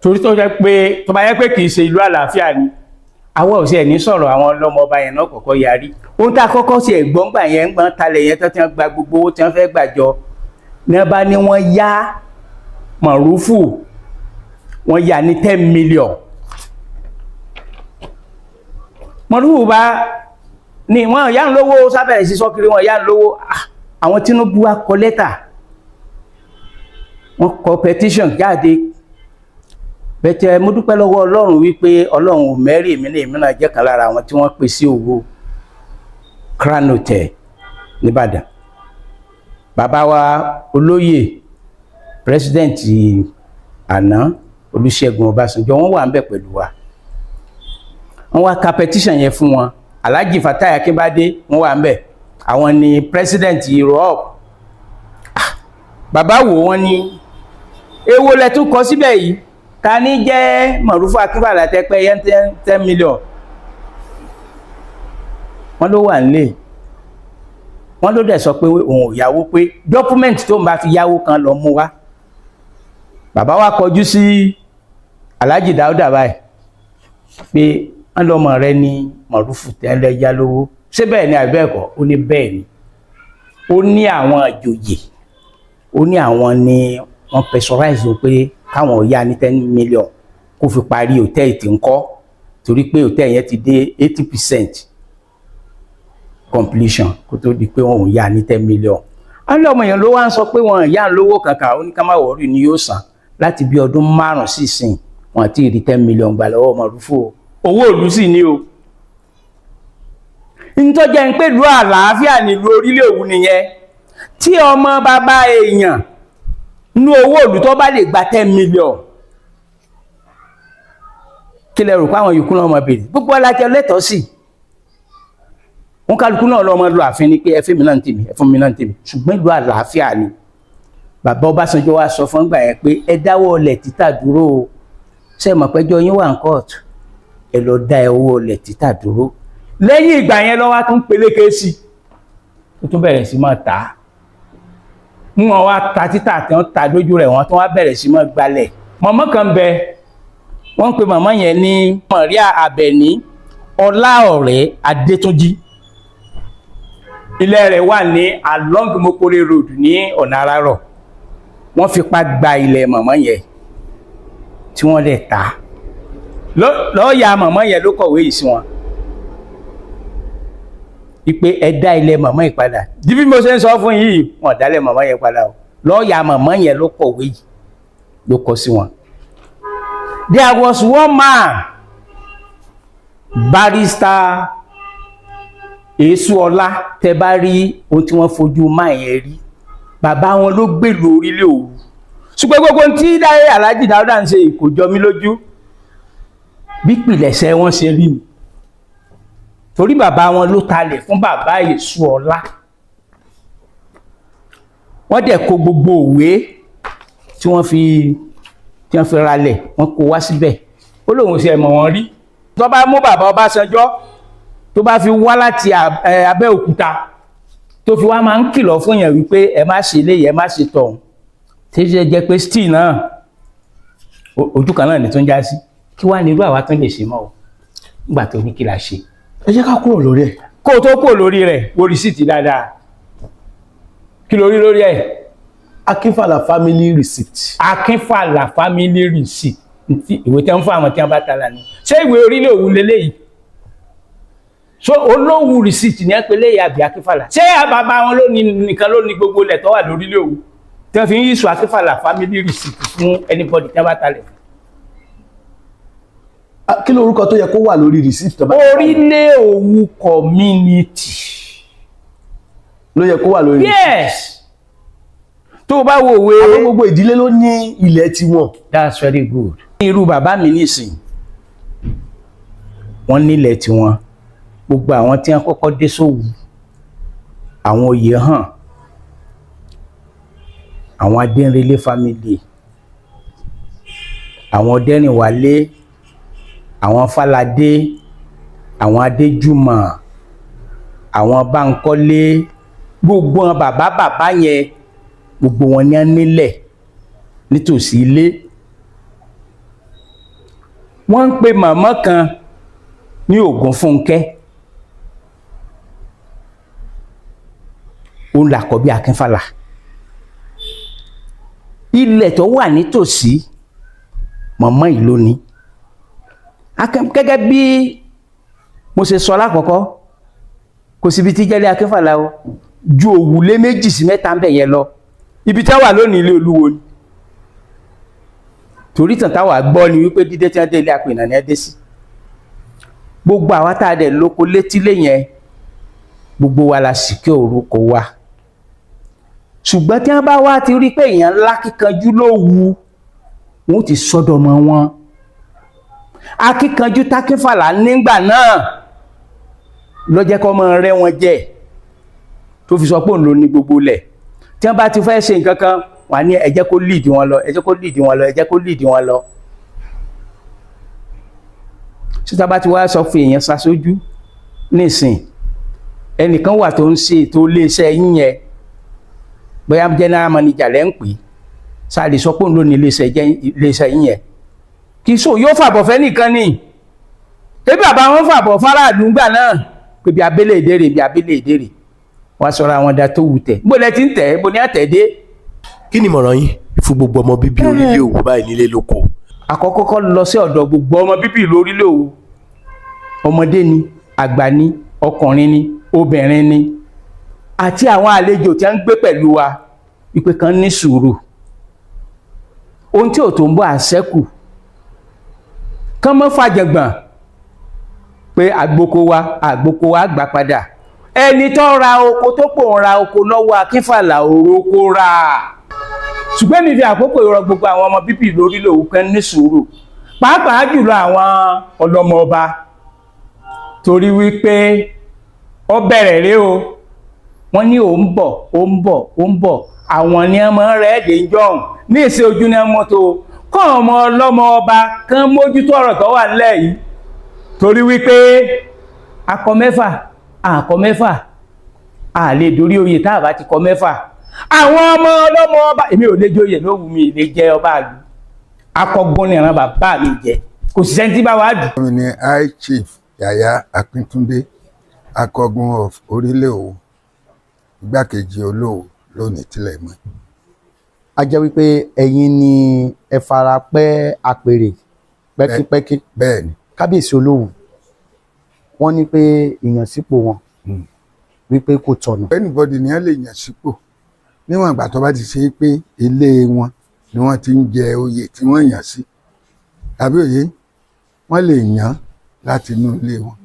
torí tó jẹ́ pé tó bá yẹ pé kì í ṣe ìlú àlàáfíà ni àwọn òsì ẹ̀ ní sọ̀rọ̀ àwọn ọlọ́mọ ọba yẹn náà kọ́kọ́ yarí ohun tá a kọ́kọ́ sí ẹ̀gbọ́n gbà yẹn ń gbọ́n talẹ̀ yẹn tó ti ń gba gbogbo owó tí wọ́n fẹ́ gbàjọ ní wọ́n bá ní wọ́n yá mọ̀rúfù wọ́n yá ní 10 million mọ̀rúfù bá ní wọ́n yá ń lówó sábẹ̀rẹ̀ sí sọ́kiri wọ́n yá ń lówó àwọn Tinubu wa kọ lẹ́tà wọ́n kọ petition jáde bẹ́tẹ̀ mo dúpẹ́ lọ́wọ́ Ọlọ́run wípé Ọlọ́run ò mẹ́rí èmi ní èmi náà jẹ́ kan lára àwọn tí wọ́n pè sí owó Crown Hotel nìbàdàn bàbá wa olóyè president àná Olúṣẹ́gun Ọbásanjọ́ wọ́n wà ń bẹ̀ pẹ̀lú wa wọ́n wá ka petition yẹn fún wọn Alhaji Fatai Akínbádé wọ́n wà ń bẹ̀ àwọn ni president Europe bàbá wo wọ́n ní èwo lẹ tún kọ síbẹ̀ yìí ta ní jẹ́ Mọ̀rúfù Akínbádé tẹ́pẹ́ yẹn 10 million wọ́n ló wà nílé wọ́n ló dẹ̀ sọ pé òun ò yáwó pé dọ́kúmẹ́ǹtì tó ń bá fi yáwó kan lọ mú wá bàbá wa kọjú sí Alhaji Dáúdà báyìí pé wọ́n lọ́mọ rẹ ní Mọ̀rúfù tẹ́lẹ̀ yá lówó ṣé bẹ́ẹ̀ ni àbí bẹ́ẹ̀ kọ́ ó ní bẹ́ẹ̀ ni ó ní àwọn àjòyè ó ní àwọn ni wọ́n pressurize pé káwọn yá ní 10 million kó fi parí hòtẹ́ẹ̀lì tí ń kọ́ torí pé hòtẹ́ẹ̀lì yẹn ti dé 80% completion kó tó di pé wọn ò yá ní 10 million àwọn ọmọ yẹn ló wá ń sọ pé wọn yá lówó kankan ó ní ká má wọrí ni yóò san láti bí ọdún 5 sí ìsìn wọn àti rí 10 million gbà lọ́wọ́ Mọ̀rúfù owó ìlú sì ní o nítọ́jẹ́ ń pè lú àlàáfíà nílùú orílẹ̀ òwú nìyẹn tí ọmọ bàbá èèyàn ní owó ìlú tó bá lè gba 10 million kí lẹ rò pé àwọn yòókù náà mọ̀ bèrè gbogbo alájẹ lẹ́tọ̀ọ́ sí wọn kálukú náà lọ́mọ lọ àfin ni pé ẹ fún mi náà tèmi ẹ fún mi náà tèmi ṣùgbọ́n ìlú àlàáfíà ni bàbá Ọbásanjọ́ wa sọ fún gbà yẹn pé ẹ dáwọ́ ọlẹ̀ títà dúró o ṣe mọ̀ pẹ́jọ́ yín wà ń kóòtù ẹ lọ dá owó ọlẹ̀ títà dúró lẹ́yìn ìgbà yẹn lọ́wọ́ tún peléke sí tó tún bẹ̀rẹ̀ sí máa tà á wọn wá ta títà tí wọ́n ta dójú rẹ̀ wọ́n tún wá bẹ̀rẹ̀ sí máa gbalẹ̀ mọ̀mọ́ kan bẹ wọ́n pe màmá yẹn ní Maria Abẹ́ní Ọláọ̀rẹ́ Adétúnjí ilé rẹ̀ wà ní along Mokore Road ní ọ̀nà Arárọ̀ wọ́n fipá gba ilẹ̀ màmá yẹn tí wọ́n lè ta lọ́ọ̀yà màmá yẹn ló kọ̀wé yìí sí wọn ipe ẹ dá ilẹ̀ màmá yẹn padà bí mo ṣe ń sọ fún yìí wọ́n dálẹ̀ màmá yẹn padà o lọ́ọ̀yà màmá yẹn ló kọ̀wé yìí ló kọ sí wọn. There was one man Barrister Èsúọlá tẹ bá rí ohun tí wọ́n fojú máa yẹn rí bàbá wọn ló gbèlú orílẹ̀ òwú ṣùgbọ́n gbogbo tí dáyé Alhaji Dáúdà ń ṣe kò jọ mí lójú bí pìlẹ̀ṣẹ̀ wọn ṣe rí mi torí bàbá wọn ló talẹ̀ fún bàbá Èsúọlá wọ́n dẹ̀ kó gbogbo òwe tí wọ́n fi ralẹ̀ wọ́n kó wá síbẹ̀ ó lóun ṣe mọ̀ wọ́n rí tó bá mú bàbá Ọbásanjọ́ tó bá fi wá láti Abẹ́òkúta tó fi wá máa ń kìlọ̀ fún yẹn wípé ẹ má ṣe léyìí ẹ má ṣe tọ̀hún tí ó jẹ́ pé still náà ojú kan náà ní tó ń já sí kí wá ní irú àwa tó lè ṣe mọ́ o nígbà tó ní kí la ṣe. ẹ jẹ́ ká kúrò lórí ẹ̀. kó o tó kúrò lórí rẹ̀ wo rìsíìtì dáadáa kí lórí lórí ẹ̀. Akínfàlà family receipt. Akínfàlà family receipt ìwé tí wọ́n fún àwọn tí wọ́n bá tala ni ṣé ìwé orílẹ̀ òwú lélẹ́yìí so olówú receipt ní ẹ̀pẹ́lẹ́ ìyàbí Akínfàlà ṣé bàbá wọn nìkan ló ní gbogbo ilẹ̀ tó wà lórílẹ̀ òwú tí wọ́n fi ń yíṣu Akínfàlà family receipt fún anybody tí wọ́n bá talẹ̀. kí ló orúkọ tó yẹ kó wà lórí receipt tó bá talẹ̀. Orílẹ̀ Òwú community ló yẹ kó wà lórí. Yes tó bá wo òwe. àwọn gbogbo ìdílé ló ní ilẹ̀ tiwọn. That's very good. irú bàbá mi nísìn wọ́n nílẹ̀ tiwọn, gbogbo àwọn tí wọ́n kọ́kọ́ dé Sówu, àwọn oyè hàn, àwọn Adéǹrelé family, àwọn Ọdẹ́rìnwálé, àwọn Fáládé, àwọn Adéjùmọ̀, àwọn Bánkọ́lé, gbogbo wọn bàbá yẹn gbogbo wọn ní á nílẹ̀ nítòsí ilé. Wọ́n ń pe màmá kan ní Ògúnfúnkẹ́, òun làkọ́bí Akínfàlà. Ilẹ̀ tó wà nítòsí màmá yìí ló ní. Gẹ́gẹ́ bí mo ṣe sọ lákọ̀ọ́kọ́, kò síbi tí jẹ́lé Akínfàlà o ju òwúlé 2 sí 3 ń bẹ̀ yẹn lọ. Ibi tí wà lónìí ilé Olúwo ni. Torí tàn táwa gbọ́ ni wípé dídé tí wọ́n dé ilé Apènà ní ẹ́dẹ́ sí. Gbogbo àwa tá a dẹ̀ lóko létílé yẹn, gbogbo wa la sìkẹ́ orúkọ wa. Ṣùgbọ́n tí wọ́n bá wá ti rí pé èèyàn ńlá kíkanjú ló wu, wọ́n ti sọ́dọ̀mọ́ wọn. Akíkanjú t'Akínfàlà nígbà náà ló jẹ́ kó máa rẹ́ wọn jẹ, tó fi sọ pé òun ló ní gbogbo lẹ̀. Tí wọ́n bá ti fẹ́ ṣe nǹkan kan, wà ní ẹ jẹ́ kó lead wọn lọ, ẹ jẹ́ kó lead wọn lọ, ẹ jẹ́ kó lead wọn lọ. Síta bá ti wá sọ fún èèyàn ṣaṣojú nísìn, ẹnìkan wà tó ń ṣe ètò iléeṣẹ́ yín yẹn, bóyá general manager lẹ́ ń pè, sáà lè sọ pé òun ló ní iléeṣẹ́ yín yẹn. Kì í so yóò fàbọ̀ fẹ́ nìkan ni. Ebi bàbá wọn fàbọ̀ fáráàlú ńgbà náà pé bí abẹ́lé ìdérè wọ́n sọ̀rọ̀ àwọn ọ̀dà tó wù tẹ̀. Bó lẹ ti ń tẹ̀, bó ní àtẹ̀dé. kí ni ìmọ̀ràn yín fún gbogbo ọmọ bíbí orílẹ̀ Òwu báyìí nílé lóko? Àkọ́kọ́ kọ́ lọ sí ọ̀dọ̀ gbogbo ọmọ bíbí lórílẹ̀ Òwu. Ọmọdé ni, àgbà ni, ọkùnrin ni, obìnrin ni, àti àwọn àlejò tí wọ́n ń gbé pẹ̀lú wa, wípé kan ní sùúrù. Ohun tí ò tó ń bọ̀ àṣẹ́kù, kán mọ́ fàjẹ̀gbọ̀n pé àgboko wa gbà padà. Ẹni tó ra oko tó pò ń ra oko lọ́wọ́ Akínfàlà oroko rà. Ṣùgbọ́n mi fi àkókò ìrọ̀ gbogbo àwọn ọmọ bíbí lórílẹ̀ Òwu kan ní sùúrù, pàápàá jùlọ àwọn ọlọ́mọ ọba, torí wípé ó bẹ̀rẹ̀ rẹ̀ o. Wọ́n ní ó ń bọ̀, àwọn ni ọmọ rẹ̀ dé ń jọ̀hún ní ìṣe ojú ní mọ́tò. Kọ́ ọmọ ọlọ́mọ ọba kan mójútó ọ̀rọ̀ tó wà nílẹ̀ yìí, torí wípé akọ mẹ́fà a lè dorí oyè tá a bá ti kọ 6. Àwọn ọmọ ọlọ́mọ ọba, èmi ò lè joyè ló wù mí lè jẹ ọba àlù. Akọgun ni ìran bàbá mi jẹ, kò sí sẹ́ni tí bá wá dù. Mi ni High Chief Yàyà Akíntúndé, akọgun of orílẹ̀ Òwu, igbákejì Olówu lónìí tilẹ̀ mọ́. A jẹ́ wípé ẹ̀yin ni ẹ fara pẹ́ àpèrè pẹ́kípẹ́kí. Bẹ́ẹ̀ni. Kábíyèsí Olówu, wọ́n ní pé ìyànsípò wọn wípé kò tọ̀nà. Anybody ni wọ́n lè yàn sípò níwọ̀n ìgbà tó bá ti ṣe pé ilé wọn ni wọ́n ti ń jẹ oyè tí wọ́n yàn sí. Tàbí òye, wọ́n lè yàn láti inú ilé wọn.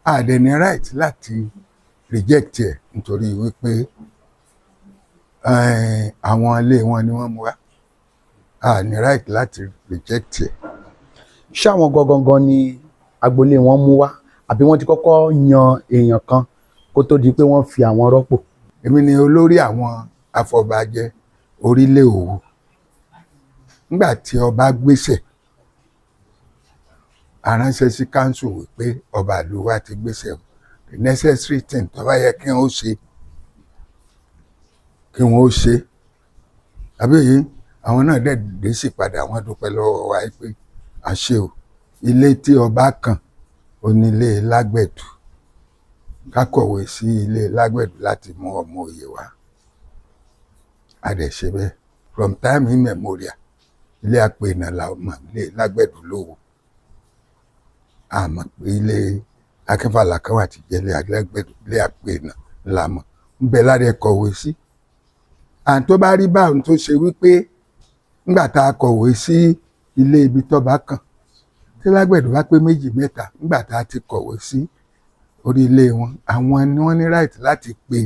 A dẹ̀ ní right láti reject ẹ̀ nítorí wípé àwọn ilé wọn ni wọ́n mú wá. A ní right láti reject ẹ̀. Ṣé àwọn gangan ni agboolé wọn mú wá, àbí wọ́n ti kọ́kọ́ yan èèyàn kan kó tó di pé wọ́n fi àwọn rọ́pò? Èmi ni olórí àwọn afọbajẹ orílẹ̀ Òwu. Nígbà tí ọba gbéṣẹ̀, aránṣẹ́ sí council wípé ọba ìlú wa ti gbéṣẹ̀, the necessary thing tó bá yẹ kí wọ́n ṣe. Àbí èyí, àwọn náà dẹ̀ dé sí padà, wọ́n dúpẹ́ lọ́wọ́ wa pé àṣẹ o, ilé tí ọba kàn onílé Lágbẹ̀dù, ká kọ̀wé sí ilé Lágbẹ̀dù láti mú ọmọ òye wá. A dẹ̀ ṣe bẹ́ẹ̀ from time immemorial. Ilé Apènà la mọ̀, ilé Lágbẹ̀dù Lówu. A mọ̀ pé ilé Akínfàlà kan wà tí jẹ́ ilé Lágbẹ̀dù, ilé Apènà la mọ̀. Ń bẹ lára ẹ kọ̀wé sí. Àǹtó tó bá rí báwọn tó ṣe wípé nígbà tá a kọ̀wé sí ilé ibi tó bá kàn, tí Lágbẹ̀dù bá pé 2 mẹ́ta, nígbà tá a ti kọ̀wé sí orí ilé wọn, àwọn ni wọ́n ní right láti pe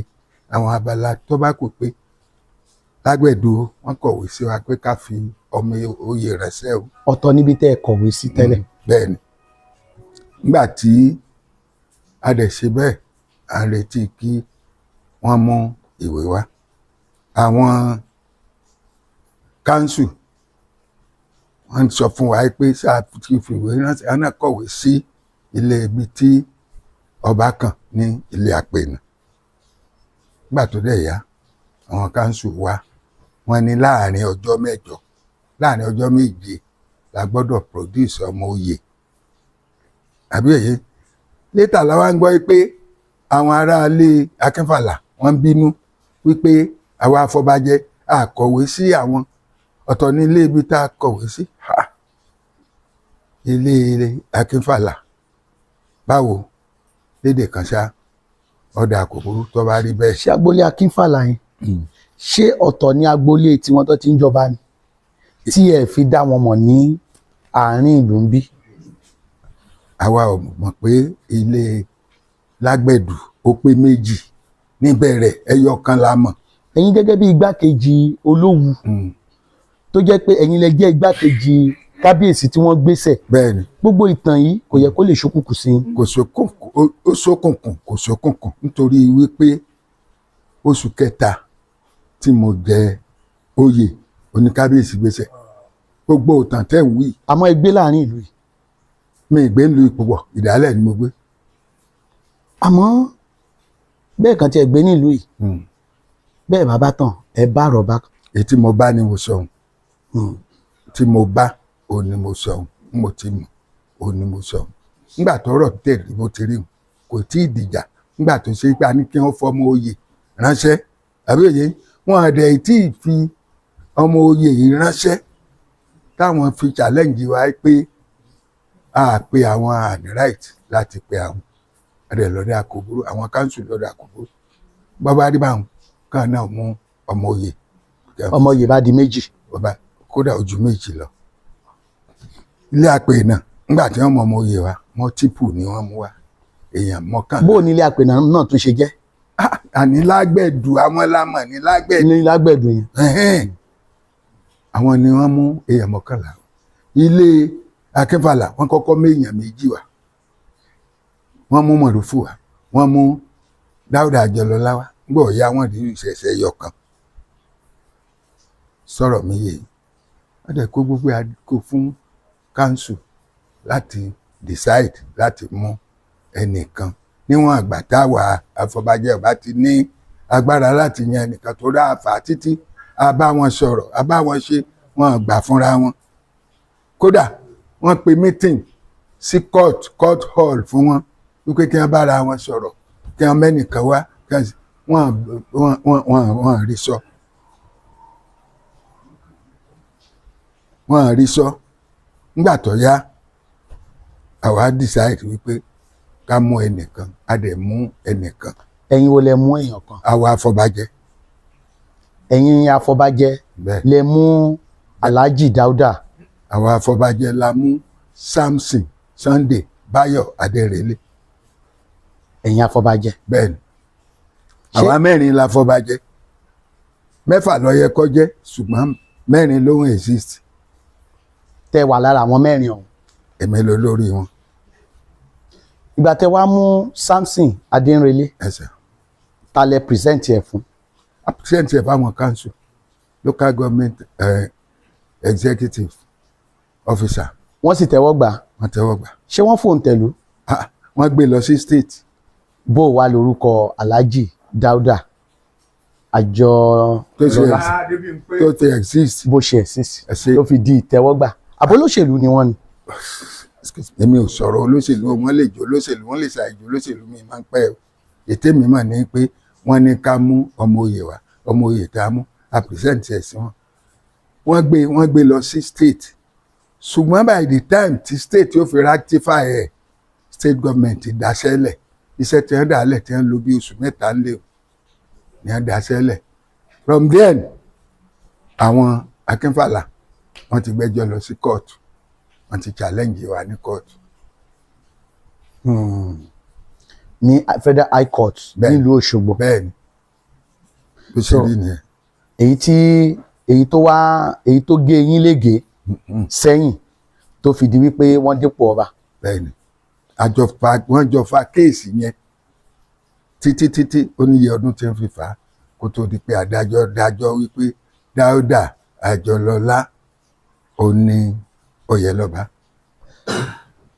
àwọn abala tó bá kù pé lágbẹ̀dù wọ́n kọ̀wé sí wa pé ká fi ọmọ oyè ránṣẹ́ o. ọ̀tọ̀ níbi tẹ́ ẹ kọ̀wé sí tẹ́lẹ̀. bẹ́ẹ̀ ni nígbà tí a dẹ̀ ṣe bẹ́ẹ̀ a retí kí wọ́n mú ìwé wá àwọn kánsù wọ́n sọ fún wa pé sáà ti fìwé ránṣẹ́ àná kọ̀wé sí ilé ibi tí ọba kàn ní ilé àpènà nígbà tó dẹ̀ yá àwọn kánsù wa wọ́n ní láàrin ọjọ́ mẹ́jọ láàrin ọjọ́ méje la gbọ́dọ̀ produce ọmọ oyè àbí èyí létà la wá ń gbọ́ pé àwọn aráalé Akínfàlà wọ́n bínú wípé àwa afọbajẹ a kọ̀wé sí àwọn ọ̀tọ̀ ní ilé ibi tá a kọ̀wé sí ilé Akínfàlà báwo lédè kan ṣá ọ̀dà kòkòrò tó bá rí bẹ́ẹ̀. ṣé agboolé Akínfàlà yẹn ṣé ọ̀tọ̀ ní agboolé tiwọn tó ti ń jọba ni tí ẹ fi dá wọn mọ̀ ní àárín ìlú ń bí. àwa ò mọ̀ pé ilé Lágbẹ̀dù ó pé méjì níbẹ̀rẹ̀ ẹyọ kan la mọ̀. ẹ̀yin gẹ́gẹ́ bí igbákejì Olówu tó jẹ́ pé ẹ̀yin lẹ jẹ́ igbákejì kábíyèsí tí wọ́n gbéṣẹ̀. bẹ́ẹ̀ni gbogbo ìtàn yìí kò yẹ kó lè ṣókùnkùn sí i. kò ṣókùnkùn nítorí wípé oṣù kẹta tí mo jẹ oyè oníkábíyèsí gbéṣẹ̀ gbogbo ìtàn tẹ́ ń wí. àmọ́ ẹ gbé láàrin ìlú yìí. mi ì gbé ń lu ipò wọ̀ ìdálẹ̀ ni mo gbé. àmọ́ bẹ́ẹ̀ kan tí ẹ gbé nílùú yìí bẹ́ẹ̀ bàbá tán ẹ bá rọ̀bá. èyí tí mo bá ni mo sọ ohun tí mo bá òun ni mo sọ ohun mo ti mọ̀ òun ni mo sọ ohun nígbà tó rọ̀ tẹ̀lé bó ti rí òun kò tí ì dìjà nígbà tó ṣe pé a ní kí wọ́n fọmọ oyè ránṣẹ́ àbí òye wọn àdẹ̀ tí ì fi ọmọ oyè yìí ránṣẹ́ táwọn fi challenge wa pé a pe àwọn àní right láti pe àwọn àdẹ̀ lọ́dẹ àkóbúrú àwọn council lọ́dẹ àkóbúrú bàbá rí báwọn kan náà mú ọmọ oyè. ọmọ oyè bá di méjì. bàbá kódà ojú méjì lọ ilé àpènà nígbà tí wọ́n mọ ọmọ oyè wa mọ́típù ni wọ́n mú wa èèyàn mọ́kànlá. bó o ní ilé àpènà náà tún ṣe jẹ́. àní Lágbẹ̀dù àwọn lámọ̀ ní Lágbẹ̀dù. ní Lágbẹ̀dù yẹn. àwọn ni wọ́n mú èèyàn mọ́kànlá ilé Akínfàlà wọ́n kọ́kọ́ méèyàn méjì wá wọ́n mú Mọ̀rúfù wá wọ́n mú Dáúdà Àjọlọ́lá wá gbọ́ ọ̀yá wọn rí ìṣẹ̀ṣẹ̀ yọkan sọ̀rọ̀ mi yé wọ́n dẹ̀ kó gbogbo àdìkò fún kánsù láti decide láti mú ẹnìkan níwọ̀n àgbà táwa àfọbàjẹ́ ọba ti ní agbára láti yan ẹnìkan tó rà àfà títí a bá wọn sọ̀rọ̀ a bá wọn ṣe wọn gbà fúnra wọn kódà wọ́n pe meeting sí court hall fún wọn wípé kí wọ́n bára wọn sọ̀rọ̀ kí wọ́n mẹ́nìkan wá wọ́n rí sọ wọ́n rí sọ nígbà tó yá àwa decide wípé ká mú ẹnìkan a dẹ̀ mú ẹnìkan. ẹ̀yin wo lẹ mú èèyàn kan. àwa afọbajẹ́. ẹ̀yin afọbajẹ́ lẹ mú Alhaji Dáúdà. àwa afọbajẹ́ la mú Samson Sunday Báyọ̀ Adérẹ̀lé. ẹ̀yin afọbajẹ́. bẹ́ẹ̀ni àwa mẹ́rin la fọbajẹ́ 6 ló yẹ kó jẹ́ ṣùgbọ́n 4 ló ń exist. tẹ wà lára àwọn 4 ọ̀hún. èmi ló lórí wọn. ìgbà tẹ wá mú Samson Adérẹ̀lé. ẹsẹ̀. ta lẹ present ẹ fún. a present ẹ fáwọn council local government executive officer. wọ́n sì tẹ́wọ́ gbà. wọ́n tẹ́wọ́ gbà. ṣé wọ́n fòun tẹ̀lú. wọ́n gbé lọ sí state. bó o wá lórúkọ Alhaji Dáúdà àjọ tó ti exist. bó ṣe exist ló fi di ìtẹ́wọ́gbà àbólóṣèlú ni wọ́n ni. èmi ò sọ̀rọ̀ olóṣèlú wọ́n lè jẹ́ olóṣèlú wọ́n lè ṣàìjọ olóṣèlú mi máa ń pẹ́ o ètè mi mà ní pé wọ́n ní ká mú ọmọ oyè wá ọmọ oyè tá a mú a present ẹ̀ sí wọn. wọ́n gbé lọ sí state ṣùgbọ́n by the time tí state yóò fi rectify ẹ̀ state government dáṣẹ́lẹ̀ iṣẹ́ tí wọ́n dálẹ̀ tí wọ́n lò bí oṣù 3 ń lé o ní wọ́n dáṣẹ́lẹ̀ from then àwọn Akínfàlà wọ́n ti gbẹ́jọ́ lọ sí court wọ́n ti challenge wa ní court. ní Federal High Court nílùú Òṣogbo. bẹ́ẹ̀ni bó ṣe rí nìyẹn. èyí tó gé eyín lége sẹ́yìn tó fi di wípé wọ́n dípò ọba. bẹ́ẹ̀ni wọ́n jọ fa kéèsì yẹn títí ó níye ọdún tí ń fi fà á kó tó di pé adájọ́ dájọ́ wípé Dáúdà Àjọlọ́lá ó ní Oyèlọ́ba.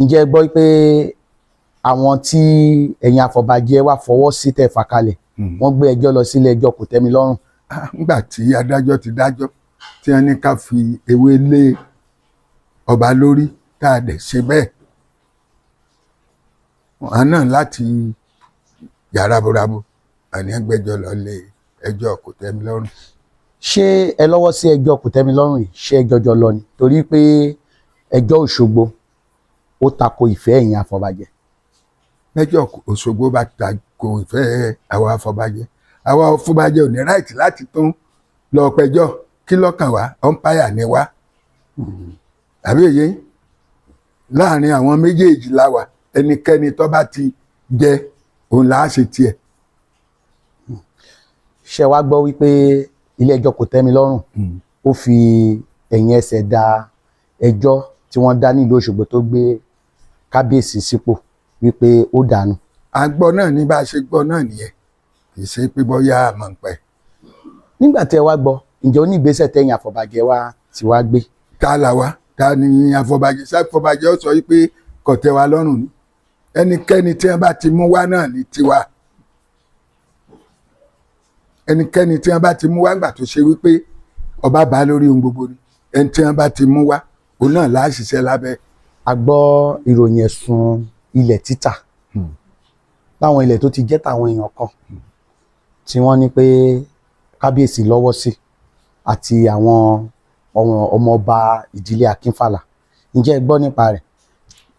ǹjẹ́ ẹ gbọ́ pé àwọn tí ẹ̀yin afọbajẹ wá fọwọ́ sí tẹ̀ fà kalẹ̀ wọ́n gbé ẹjọ́ lọ sílé ẹjọ́ kòtẹ́milọ́rùn. nígbà tí adájọ́ ti dájọ́ tí wọ́n ní ká fi ewé lé ọba lórí tá a dẹ̀ ṣe bẹ́ẹ̀ wọn náà láti yàrá burabo àní ẹgbẹ́jọ́ lọ lé ẹjọ́ kòtẹ́milọ́rùn. ṣé ẹ lọ́wọ́ sí ẹjọ́ kòtẹ́milọ́rùn yìí ṣé ẹjọ́ jọ lọ ni torí pé ẹjọ́ Òṣogbo ó tako ìfẹ́ ẹ̀yin afọbajẹ. ẹjọ́ Òṣogbo bá tako ìfẹ́ àwa afọbajẹ àwa afọbajẹ ò ní ráìtì láti tún lọ pẹjọ́ kí lọ́kàn wá ọ̀npáyà ni wá àbí èyí láàrin àwọn méjèèjì láwà ẹnikẹ́ni tó bá ti jẹ òun là á ṣe tiẹ̀. ṣé wàá gbọ́ wípé ilé ẹjọ́ kòtẹ́milọ́rùn ó fi ẹ̀yìn ẹsẹ̀ da ẹjọ́ tí wọ́n dá nílùú Òṣogbo tó gbé kábíyèsí sípò wípé ó dànù. a gbọ́ náà ní bá a ṣe gbọ́ náà nìyẹn kì í ṣe pé bóyá àmọ́ ń pẹ́. nígbà tí ẹ wá gbọ́ ǹjẹ́ ó ní ìgbésẹ̀ tẹ̀yìn àfọ̀bàjẹ́ wa ti wá gbé. ta là wá ta ni àfọ̀bàjẹ́ sáfọ̀bàjẹ́ ó sọ wípé kò tẹ́ wa lọ́rùn ni ẹnikẹ́ni tí wọ́n bá ti mú wá náà ní tiwa ẹnikẹ́ni tí wọ́n bá ti mú wá gbà tó ṣe wípé ọba bá lórí ohun gbogbo ni ẹni tí wọ́n bá ti mú wá òun náà là á ṣiṣẹ́ lábẹ́. a gbọ́ ìròyìn ẹ̀sùn ilẹ̀ títà láwọn ilẹ̀ tó ti jẹ́ tàwọn èèyàn kan tí wọ́n ní pé kábíyèsí lọ́wọ́ sí àti àwọn ọmọọba ìdílé Akínfàlà ǹjẹ́ ẹ gbọ́ nípa rẹ̀?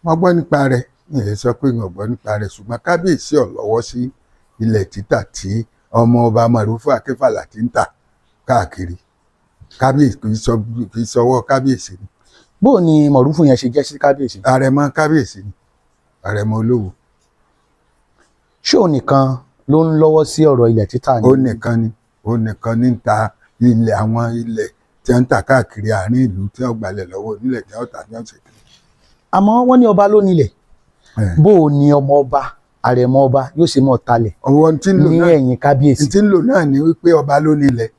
wọ́n gbọ́ nípa rẹ̀ ìyẹn sọ pé wọ́n gbọ́ nípa rẹ̀ ṣùgbọ́n kábíyèsí ò lọ́wọ́ sí ilẹ̀ títà tí ọmọọba Màrúfù Akínfàlà ti ń tà káàkiri kábíyèsí kì í sọwọ́ kábíyèsí ni. bó ni Màrúfù yẹn ṣe jẹ́ sí kábíyèsí? àrẹ̀mọ kábíyèsí ni àrẹ̀mọ Olówu. ṣé òun nìkan ló ń lọ́wọ́ sí ọ̀rọ̀ ilẹ̀ títà ni? ó nìkan ní ń ta ilẹ̀ àwọn ilẹ̀ tí wọ́n ń tà káàkiri àárín ìlú tí wọ́n gbalẹ̀ lọ́wọ́ onílẹ̀ tí wọ́n tà ní ọ̀sẹ̀ kiri. àmọ́ wọ́n ní ọba ló nílẹ̀ bó ni ọmọ ọba àrẹ̀mọ ọba yóò ṣe mọ̀ talẹ̀ ní ẹ̀yìn kábíyèsí? tí ń lò náà ni wípé ọba ló nílẹ̀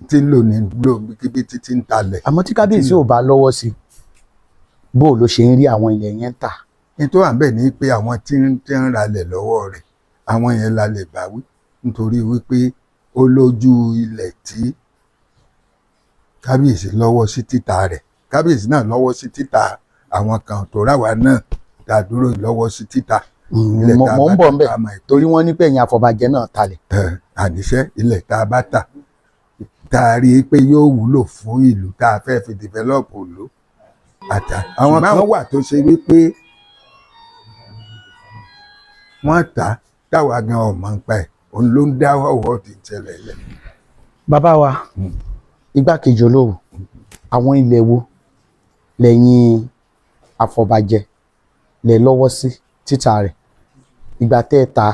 tí ń lò ní kíbi títí ń talẹ̀. àmọ́ tí kábíyèsí ò bá lọ́wọ́ sí bó ló ṣe ń rí àwọn ilẹ̀ yẹn ń tà? ní tó wà ń bẹ̀ ni pé àwọn tí ń ralẹ̀ lọ́wọ́ rẹ̀ àwọn yẹn la lè bá wí nítorí wípé ó lójú ilẹ̀ tí kábíyèsí lọ́wọ́ sí títà rẹ̀ kábíyèsí náà lọ́wọ́ sí títà àwọn kan tó ráwa náà tá a dúró lọ́wọ́ sí títà. mọ̀ ń bọ̀ ń bẹ̀ torí wọ́n ní pé ẹ̀yin àfọ̀bàjẹ́ náà talẹ̀. àníṣe ilẹ̀ tá a bá tà tá a rí i pé yóò wúlò fún ìlú tá a fẹ́ fi dìvẹ́lọ́pù ìlú àtà. àwọn kan wà tó ṣe wípé wọ́n tà táwa gan ọmọ ń pa ẹ̀ òun ló ń dá ọwọ́ ti tẹ̀lẹ̀ lẹ̀. bàbá wa igbákejì Olówu àwọn ilẹ̀ wo lẹ́yìn àfọ̀bàjẹ́ lẹ lọ́wọ́ sí títà rẹ̀ ìgbà tẹ́ ẹ ta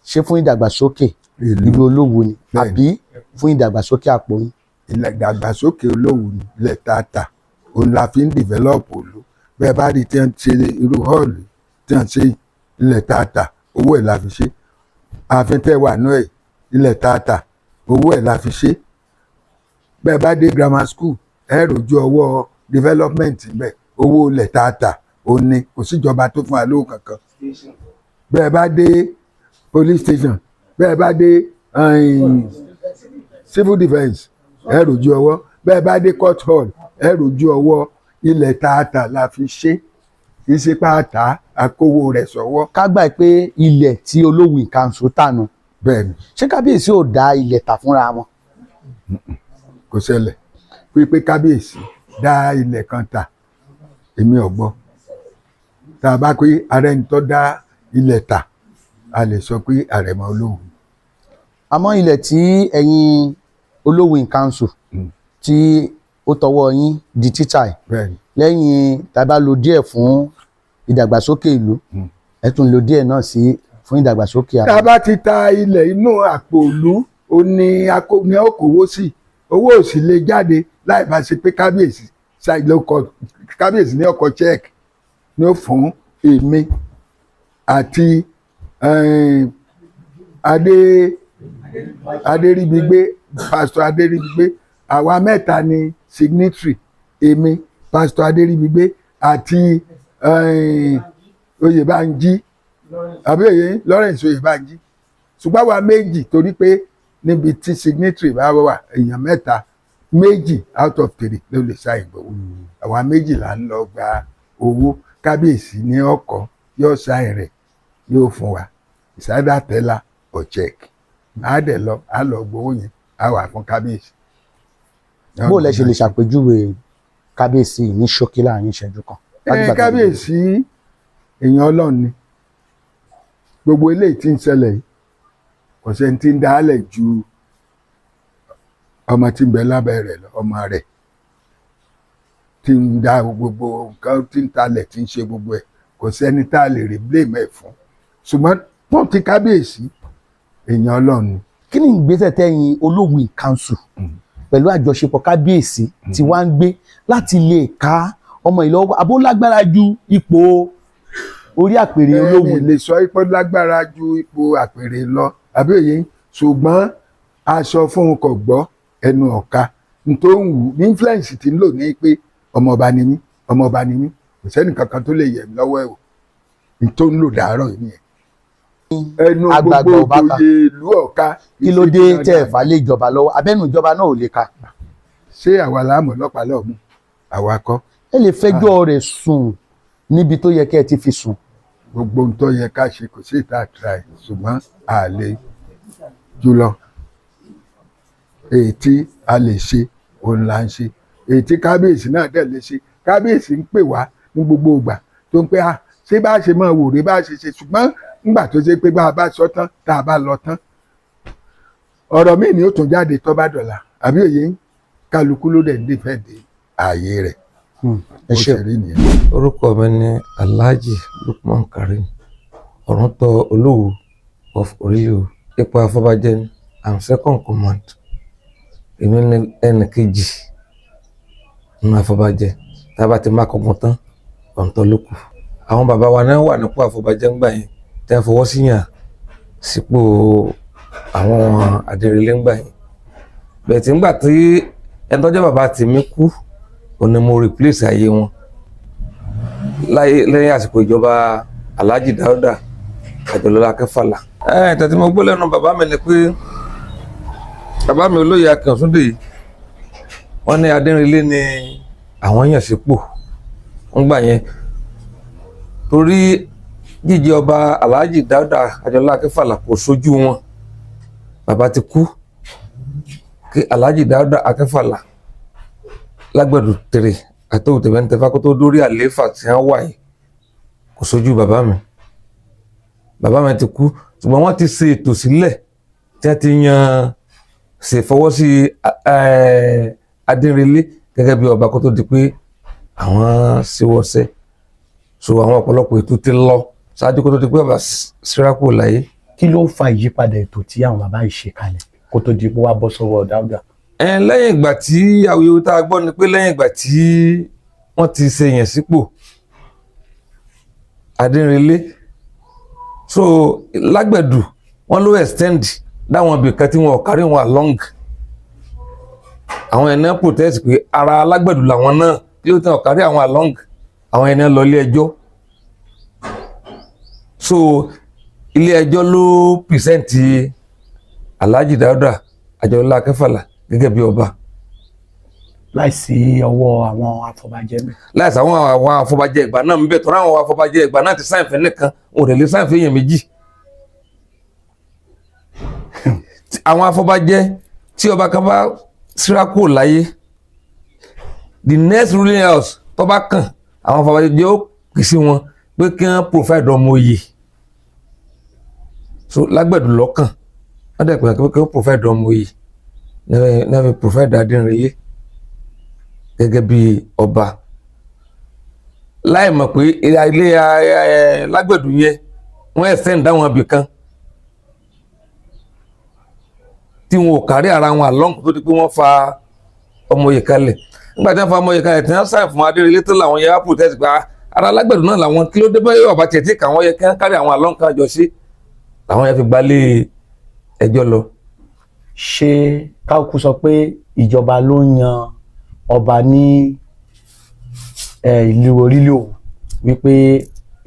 ṣé fún ìdàgbàsókè ìlú Olówu ni àbí fún ìdàgbàsókè àpò yín? ìdàgbàsókè Olówu ni ilẹ̀ tààtà òun la fi ń dìvẹ́lọ́pù ìlú bẹ́ẹ̀ bá rí tí wọ́n ṣe irú họ́ọ̀lù tí wọ́n ṣe ilẹ̀ tààtà owó ẹ̀ la fi ṣe ààfin tẹ́ wà nú ẹ̀ ilẹ̀ tààtà owó ẹ̀ la fi ṣe bẹ́ẹ̀ bá dé grammar school ẹ̀ rojú ọwọ́ development bẹ́ẹ̀ owó ilẹ̀ tààtà òun ni kò síjọba tó fún wa lówó kankan bẹ́ẹ̀ bá dé police station bẹ́ẹ̀ bá dé civil defence ẹ̀ rojú ọwọ́ bẹ́ẹ̀ bá dé court hall ẹ̀ rojú ọwọ́ ilẹ̀ tààtà la fi ṣe kì í ṣe pàtà àkówó rẹ̀ sọ́wọ́. ká gbà pé ilẹ̀ tí Olówu ìkànṣó tànù bẹ́ẹ̀ni ṣé kábíyèsí ò dá ilẹ̀ tà fúnra wọn? kò ṣẹlẹ̀ pé kábíyèsí dá ilẹ̀ kan tà èmi ò gbọ́ tá a bá pé ààrẹ ń tọ́ dá ilẹ̀ tà a lè sọ pé àrẹ̀mọ Olówu. àmọ́ ilẹ̀ tí ẹ̀yin Olówu ìkànṣó tí ó tọwọ́ yín di títà ẹ̀ lẹ́yìn tá a bá lo díẹ̀ fún ìdàgbàsókè ìlú ẹ tún lo díẹ̀ náà sí fún ìdàgbàsókè ara. tá a bá ti ta ilẹ̀ inú àpò ìlú ó ní ó kówó sí owó ò sì lè jáde láì bá ṣe pé kábíyèsí kábíyèsí ní ọkọ̀ check ní ó fún èmi àti adéríbigbé pásítọ̀ adéríbigbé àwa mẹ́ta ni signatory èmi pásítọ̀ adéríbigbé àti oyèbánjí àbí òye Lawrence oyèbánjí ṣùgbọ́n àwa méjì torí pé níbi tí signatory bá wà èèyàn mẹ́ta méjì out of 3 ló lè ṣá ìgbowó àwa méjì là ń lọ gba owó kábíyèsí ní ọkọ̀ yóò ṣáìn rẹ̀ yóò fún wa ìsádà tẹ́lá or check á dẹ̀ lọ á lọ gbowó yẹn á wà fún kábíyèsí. bó lẹ ṣe lè ṣàpèjúwe kábíyèsí ní ṣókí láàrin ìṣẹ́jú kan. kábíyèsí èèyàn ọlọ́run ni gbogbo eléyìí tí ń ṣẹlẹ̀ yìí kò sẹ́ni tí ń dálẹ̀ ju ọmọ tí ń bẹ lábẹ́ rẹ̀ lọ ọmọ rẹ̀ tí ń dá gbogbo nǹkan tí ń talẹ̀ tí ń ṣe gbogbo ẹ̀ kò sẹ́ni tá a lè rí blame ẹ̀ fún ṣùgbọ́n pọ́n ti kábíyèsí èèyàn ọlọ́run ni. kí ni ìgbésẹ̀ tẹ́yin Olówù council pẹ̀lú àjọṣepọ̀ kábíyèsí tí wàá ń gbé láti lè ká ọmọ ìlọ́wọ́ abó lágbára ju ipò orí àpèrè Olówù? lè sọ ipò lágbára ju ipò àpèrè lọ àbí òye ṣùgbọ́n aṣọ fún un kò gbọ́ ẹnu ọ̀ka tó ń wù ní influence tí ń lò ní pé ọmọọba ni mí ọmọọba ni mí kò sẹ́ni kankan tó lè yẹ̀ mí lọ́wọ́ ẹ̀ o tó ń lò dàárọ̀ yìí nìyẹn. ẹnu gbogbo òye ìlú ọ̀ka. kí ló dé tẹ́ ẹ̀ fà lé ìjọba lọ́wọ́ abẹ́nu ìjọba náà ò lè ka. ṣé àwa láàmú ọlọ́pàá lọ́ọ̀mù àwa kọ́. ẹ lè fẹjọ́ rẹ̀ sùn níbi tó yẹ kẹ́ ẹ ti fi sùn. gbogbo ohun tó yẹ ká ṣe kò sí ìta àtúrà ẹ̀ ṣùgbọ́n a lè jùlọ èyí tí a lè ṣe òun là ń ṣe èyí tí kábíyèsí náà dẹ̀ lè ṣe kábíyèsí ń pè wá ní gbogbo ìgbà tó ń pẹ́ ṣé bá ṣe máa wò rí bá ṣe ṣe ṣùgbọ́n nígbà tó ṣe pé bá a bá sọ tán tá a bá lọ tán ọ̀rọ̀ míì ni ó tún jáde tó bá dọ̀la àbí òye kálukú ló dẹ̀ ń dìfẹ́ǹdì ààyè rẹ̀. ẹ ṣe orúkọ mi ni Alhaji Lukman Karim Ọ̀rántọ́ Olówù of Orílẹ̀ ipò afọbajẹ ni I'm second command èmi ní ẹnì kejì nínú afọbajẹ tá a bá ti má kọgbọn tán ọ̀ǹtọ̀ ló kù. àwọn bàbá wa náà wà nípò àfọbàjẹ́ ńgbà yẹn tí a fọwọ́ síyàn sípò àwọn adèrèlé ńgbà yẹn bẹ́ẹ̀ tí ńgbà tí ẹni tó jẹ́ bàbá tèmi kú òun ni mo replace ayé wọn lẹ́yìn àsìkò ìjọba Alhaji Dáúdà Àjọlọ́lá Akínfàlà. Tẹ̀tí mo gbọ́ lẹ́nu bàbá mi ni pé bàbá mi olóyè Akin Ọ̀ṣúndé yìí wọ́n ní adèrèlé ni àwọn yàn sípò ńgbà yẹn torí jíjẹ ọba Alhaji Dáúdà Àjọlọ́lá Akínfàlà kò sójú wọn bàbá ti kú kí Alhaji Dáúdà Akínfàlà Lágbẹ̀dù tèrè àtòwò tẹ̀fẹ́ntẹ́fà kó tó dórí àlééfà tí wọ́n wà yìí kò sójú bàbá mi ti kú ṣùgbọ́n wọ́n ti ṣe ètò sílẹ̀ tí wọ́n ti yan ṣèfọwọ́sí Adérelé gẹ́gẹ́ bí ọba kó tó di pé àwọn ṣíwọ́sẹ́ so àwọn ọ̀pọ̀lọpọ̀ ètò ti lọ ṣáájú kó tó di pé bàbá Sírákù láyé. kí ló ń fa ìyípadà ètò tí àwọn bàbá yìí ṣe kalẹ̀ kó tó di pé wàá bọ́ sọ́wọ́ Dáúdà? Lẹ́yìn ìgbà tí awuyewuye tá a gbọ́ ni pé lẹ́yìn ìgbà tí wọ́n ti ṣe yẹn sípò Adérelé so Lágbẹ̀dù wọ́n ló extend dáwọn ibìkan tí wọn ò kárí wọn along àwọn ẹ̀nà protest pé ara Lágbẹ̀dù làwọn náà tí ó ti wọn kárí àwọn along àwọn ẹ̀nà lọ ilé ẹjọ́ so ilé ẹjọ́ ló present Alhaji Dáúdà Àjọlọ́lá Akínfàlà gẹ́gẹ́ bí ọba láìsí ọwọ́ àwọn afọbajẹ mi. láìsí àwọn afọbajẹ ìgbà náà ń bẹ tọ́ra àwọn afọbajẹ ìgbà náà ti sáìfẹ́ nìkan òun rẹ̀ lè sáìfẹ́ èèyàn méjì. àwọn afọbajẹ tí ọba kan bá Sírákù láyé the next ruling house tó bá kàn àwọn afọbajẹ ó kì sí wọn pé kí wọ́n provide ọmọ oyè so Lágbẹ̀dù lọ́kàn wọ́n dẹ̀ pé kí wọ́n provide ọmọ oyè never provide Adérelé gẹ́gẹ́ bí ọba láì mọ̀ pé ilé Lágbẹ̀dù yẹn wọ́n extend dáwọn ibì kan tí wọn ò kárí ara wọn àlọ́n tó di pé wọ́n fa ọmọye kalẹ̀ nígbà tí wọ́n fa ọmọye kalẹ̀ tí wọ́n sáì fún Adérelé tó làwọn yẹn á protest gba ara alágbẹ̀dù náà làwọn kí ló dé báyọ̀ ọ̀bá tiẹ̀ tí káwọn yẹ kí wọ́n kárí àwọn àlọ́n kan jọ sí làwọn yẹn fi gbalé ẹjọ́ lọ. ṣé káàkú sọ pé ìjọba ló ń yan ọba ní ìlú Orílẹ̀ Òwú wípé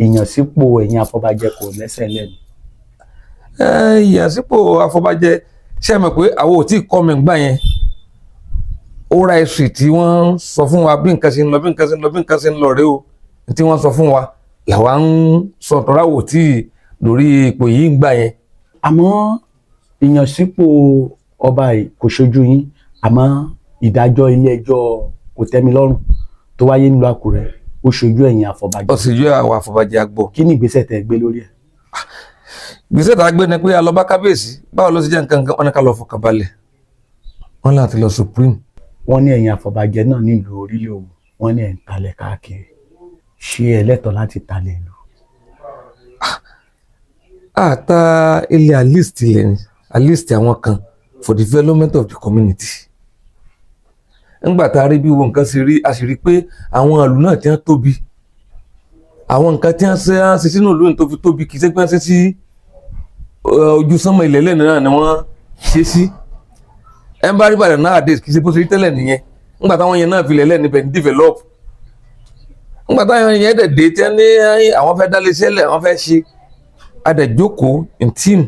ìyànsípò ẹ̀yìn afọbajẹ kò lẹ́sẹ̀ lẹ́nu? ìyànsípò afọbajẹ ṣe mọ̀ pé àwọn ò tí ì kọ́ mi gbà yẹn ó ra ẹ̀sùn tí wọ́n sọ fún wa bí nǹkan ṣe ń lọ bí nǹkan ṣe ń lọ bí nǹkan ṣe ń lọ rèé o tí wọ́n sọ fún wa làwa ń sọ tọ́ra wò tí lórí ipò yìí ń gbà yẹn. àmọ́ ìyànsípò ọba yìí kò ṣojú yín àmọ́ ìdájọ́ ilé ẹjọ́ kòtẹ́milọ́rùn tó wáyé nílùú Àkúrẹ́ ó ṣojú ẹ̀yìn afọbajẹ. ó sì ju àwọn afọbajẹ àgbọ̀. kí ni ìgbésẹ̀ tẹ́ gbé lórí ẹ̀? ìgbésẹ̀ tá a gbé ni pé a lọ bá kábíyèsí báwo ló ṣe jẹ́ nǹkan wọn ní ká lọ fọkàn balẹ̀ wọn láti lọ supreme. wọ́n ní ẹ̀yìn afọbajẹ náà nílùú Orílẹ̀ Òwú wọ́n ní ẹ̀ ń talẹ̀ káàkiri ṣé ẹ lẹ́tọ̀ọ́ láti talẹ̀ ìlú? àtà ilé alist ilẹ̀ ni alist àwọn kan for the development of the community. ńgbà tá a rí bí wo nǹkan ṣe rí a sì rí pé àwọn ìlú náà ti ń tóbi àwọn nǹkan tí wọ́n ṣe sínú ìlú tó fi tóbi kì í ṣe pé wọ́n ṣe sí ojú sánmọ̀ ilẹ̀ lẹ́nu náà ni wọ́n ṣe sí. ẹ ń bá rí Ìbàdàn nowadays kì í ṣe bó ṣe rí tẹ́lẹ̀ nìyẹn ńgbà táwọn yẹn náà fi lẹ̀ lẹ́nu ibẹ̀ ń develop ńgbà táwọn yẹn dẹ̀ dé tí wọ́n ní àwọn fẹ́ dálé iṣẹ́ lẹ̀ àwọn fẹ́ ṣe adẹ̀jókòó in team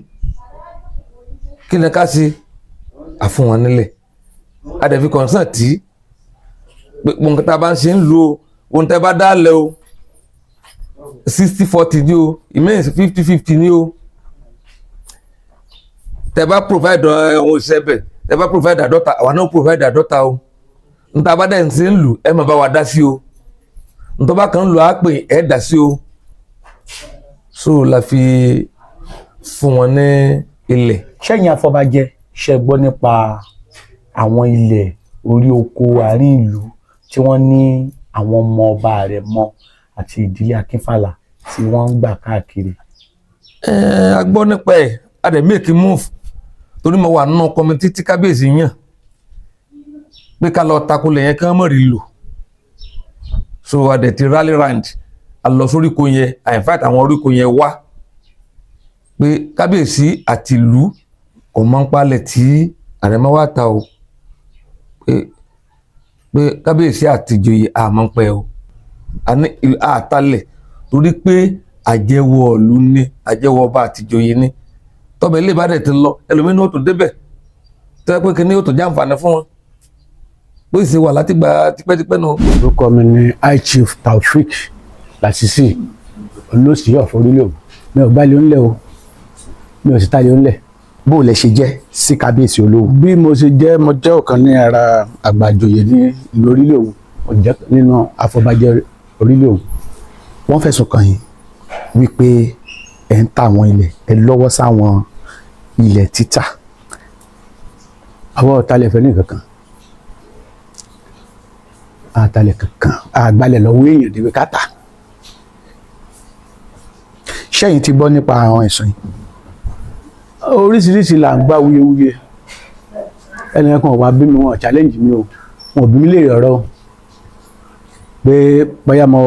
kí ni ká ṣe àfún wọn nílẹ̀ adẹ̀fi concern tí gbọ̀ngàn tá a bá ń ṣe ń lo ohun tẹ́ bá dálẹ̀ o 60-40 ní o ìmẹ́yìn 50-50 ní o tẹ́ bá provide ohun ìṣẹ́bẹ̀ tẹ́ bá provide àdọ́ta àwa náà provide àdọ́ta o níta bá dẹ̀ ń ṣe ń lù ẹ máa bá wa dá sí o níta bá kàn ń lò á pè ẹ́ dá sí o so la fi fún wọn ní ilẹ̀. ṣẹ́yìn afọbajẹ ṣe gbọ́ nípa àwọn ilẹ̀ orí oko àárín ìlú tí wọ́n ní àwọn ọmọ ọba Àrẹ̀mọ àti ìdílé Akínfàlà tí wọ́n ń gbà káàkiri? a gbọ́ nípa ẹ̀ a dẹ̀ make move torí mo wà nínú kọmitì tí kábíyèsí yàn pé ká lọ takulẹ̀ yẹn kí wọ́n mọ̀ rí lò so a dẹ̀ ti rally round a lọ sóríko yẹn in fact àwọn oríko yẹn wá pé kábíyèsí àti ìlú kò máa ń palẹ̀ tí Àrẹ̀mọ wá ta o pé kábíyèsí àti ìjòyè àmọ́ pẹ́ o àtàlẹ̀ torí pé àjẹwọ̀ ìlú ní àjẹwọ̀ ọba àti ìjòyè ní tọ́bẹ̀ ilé ìbàdàn ti lọ ẹlòmínú ó tún débẹ̀ tẹ́ pé kí ni ó tún jàǹfààní fún wọn bó sì wà láti gba tipẹ́tipẹ́ náà. orúkọ mi ni high chief Taofik Lasisi olóòsì ọ̀fọ̀ Orílẹ̀ Òwú mi ò gbálẹ̀ ńlẹ̀ o mi ò sì tálẹ̀ ńlẹ̀. bó o lẹ ṣe jẹ́ sí kábíyèsí Olówú? bí mo ṣe jẹ́ mo jẹ́ ọ̀kan ní ara àgbàjòyè ní ìlú Orílẹ̀ Òwú mo jẹ́ nínú afọbajẹ Orílẹ̀ Òwú. wọ́n fẹ̀sùn kàn yín wípé ẹ̀ ń ta àwọn ilẹ̀ ẹ̀ lọ́wọ́ sáwọn ilẹ̀ títà. àwọn ọ̀talẹ̀ fẹ́ ní kankan àtalẹ̀ kankan àgbálẹ̀ lọ́wọ́ èèyàn débi káta. ṣẹ́yìn ti gbọ́ nípa àwọn ẹ̀sùn yìí? oríṣiríṣi là ń gbá wuyewuye ẹnìkan wà bí mi wọn challenge mi o wọn bí mi lè rọrọ pé bóyá mo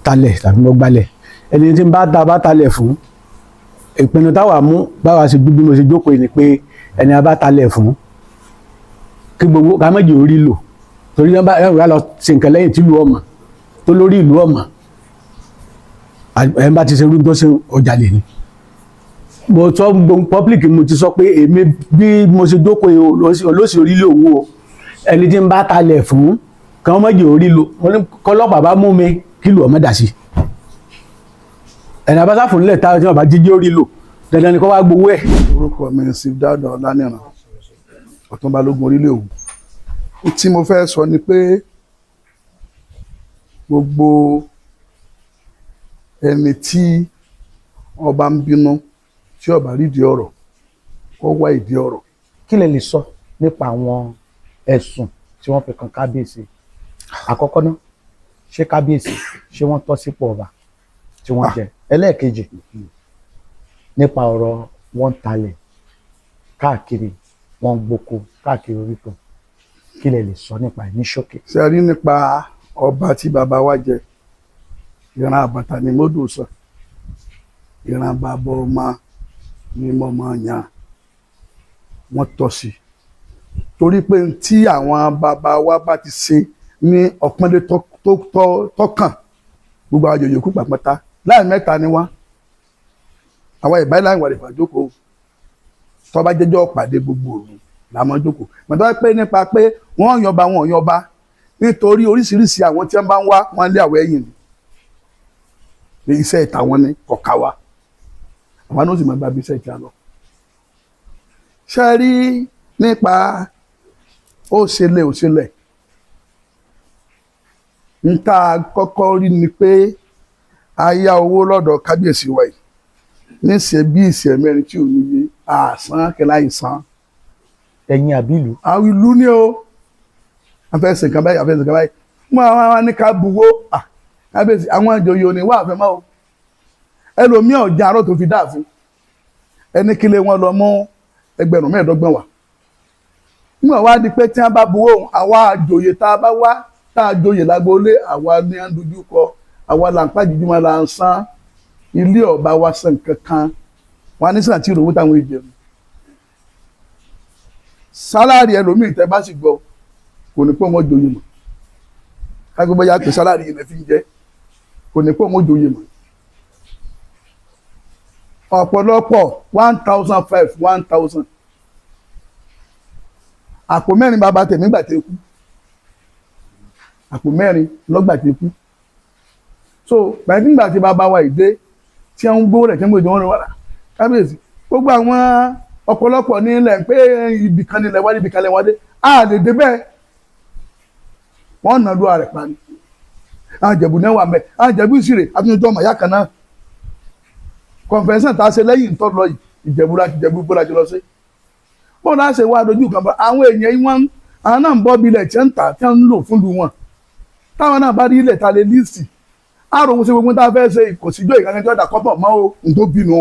talẹ̀ tàbí mo gbálẹ̀ ẹni tí bá talẹ̀ fún ìpinnu táwa mú báwa ṣe bí mo ṣe jókòó ni pé ẹni a bá talẹ̀ fún kí gbogbo ká méjì orí lò torí wọn bá lọ ṣe nǹkan lẹ́yìn tí ìlú ọmọ tó lórí ìlú ọmọ ẹ̀ ń bá ti ṣe irú tó ṣe ọjà lè ní. mo sọ gbogbo public mo ti sọ pé èmi bí mo ṣe jókòó olóṣì Orílẹ̀ Òwú o ẹni tí ń bá talẹ̀ fún kan méjì orí lò kọlọ́pàá bá mú mi kí lù ọmọ dà sí ẹ̀nà bá sáfún nílẹ̀ táwọn tí wọ́n bá jíjí orí lò dandan ni kọ́ wá gbowó ẹ̀. orúkọ mi ni Steve Dáúdà Ọláníran Ọ̀tún Balógun Orílẹ̀ Òwú. tí mo fẹ́ sọ ni pé gbogbo ẹni tí ọba ń bínú tí ọba rídìí ọ̀rọ̀ ó wá ìdí ọ̀rọ̀. kí lẹ lè sọ nípa àwọn ẹ̀sùn tí wọ́n fi kan kábíyèsí? àkọ́kọ́ náà ṣé kábíyèsí ṣé wọ́n tọ́ sípò ọba tí wọ́n jẹ? ẹlẹ́ẹ̀kejì nípa ọ̀rọ̀ wọ́n talẹ̀ káàkiri wọ́n ń gboko káàkiri oríkùn kí lẹ lè sọ nípa ẹ̀ ní ṣókí. ṣe rí nípa ọba tí bàbá wa jẹ ìran àbàtà ni mọ́dù sọ ìran bàbá ọmọ ni mọ́mọ́ yàn wọ́n tọ́ sí torí pé tí àwọn bàbá wa bá ti ṣe ní ọ̀pọ̀nlé tọ́kàn gbogbo àwọn àjòyè kú pàpàtà láì mẹ́ta ni wọ́n àwọn ìbáyìí láì wà lè fàjókòó tó bá jẹ́jọ́ pàdé gbogbo òru làmọ́ jókòó mọ̀tọ́ pé nípa pé wọ́n yọba wọn yọba nítorí oríṣiríṣi àwọn tí wọ́n bá ń wá wọn lé àwọ̀ ẹ̀yìn ní iṣẹ́ ìta wọn ní kọ̀ọ̀ká wa àwọn náà sì máa gba bí iṣẹ́ ìta lọ. ṣe rí nípa òṣèlè ń ta kọ́kọ́ rí ni pé a yá owó lọ́dọ̀ kábíyèsí wa yìí níṣẹ́ bí ìṣẹ́ mẹ́rin tí ò níye àsán kẹlá ìsán. ẹ̀yin àbílù. àwọn ìlú ni o afẹ́sẹ̀ kan báyìí afẹ́sẹ̀ kan báyìí mú àwọn ní ká buwó kábíyèsí àwọn ìjòyè òní wà fẹ́ mọ́ o ẹlòmíì ọ̀jà arọ́ tó fi dáàfin ẹni kílé wọn lọ mú 15,000 wá mú àwa di pé tí wọ́n bá buwó àwa àjòyè tá a bá wá tá a jòyè lágbóolé àwa ní à ń dojú kọ àwa là ń pàjùjú máa là ń san ilé ọba wa san kankan wọn á ní sàn tí ìròwó táwọn ìjẹun sálárì ẹlòmíì tẹ bá sì gbọ́ kò ní pé wọn jòyè mọ́ kágbé bóyá pé sálárì yìí lè fi jẹ kò ní pé wọn jòyè mọ́ ọ̀pọ̀lọpọ̀ 1,500 1,000 àpò mẹ́rin bàbá tèmi gbà tẹ kú àpò mẹ́rin lọ́gbà tẹ kú so bàtí nígbà tí bàbá wa ìdé tí wọ́n ń gbówó rẹ̀ tí wọ́n ń gbé wọn wà kábíyèsí gbogbo àwọn ọ̀pọ̀lọpọ̀ ní ilẹ̀ pé ibìkan nílẹ̀ wá ibìkan lẹ̀ wá dé a lè dé bẹ́ẹ̀ wọ́n nà lóra rẹ̀ pa ni àjẹ̀bù náà wà mẹ́ àjẹ̀bù ìṣirè àtúntò ọmọ ìyá kan náà kọ̀ǹfẹ̀nsán tá a ṣe lẹ́yìn tó lọ ìjẹ̀bù láti jẹ̀bù bó láti lọ sí bó náà ṣe wá dojú kan bá àwọn èèyàn yìí wọ́n àwọn náà ń bọ́ bí ilẹ̀ tí ń tà tí ń lò fún lu wọn táwọn náà bá rí ilẹ̀ ta lè líìsì àròhun ṣe gbogbo tá a fẹ́ ṣe kò síjọ́ ìkànnì tí wọ́n dà kọ́pọ̀ mọ́ o n tó bínú.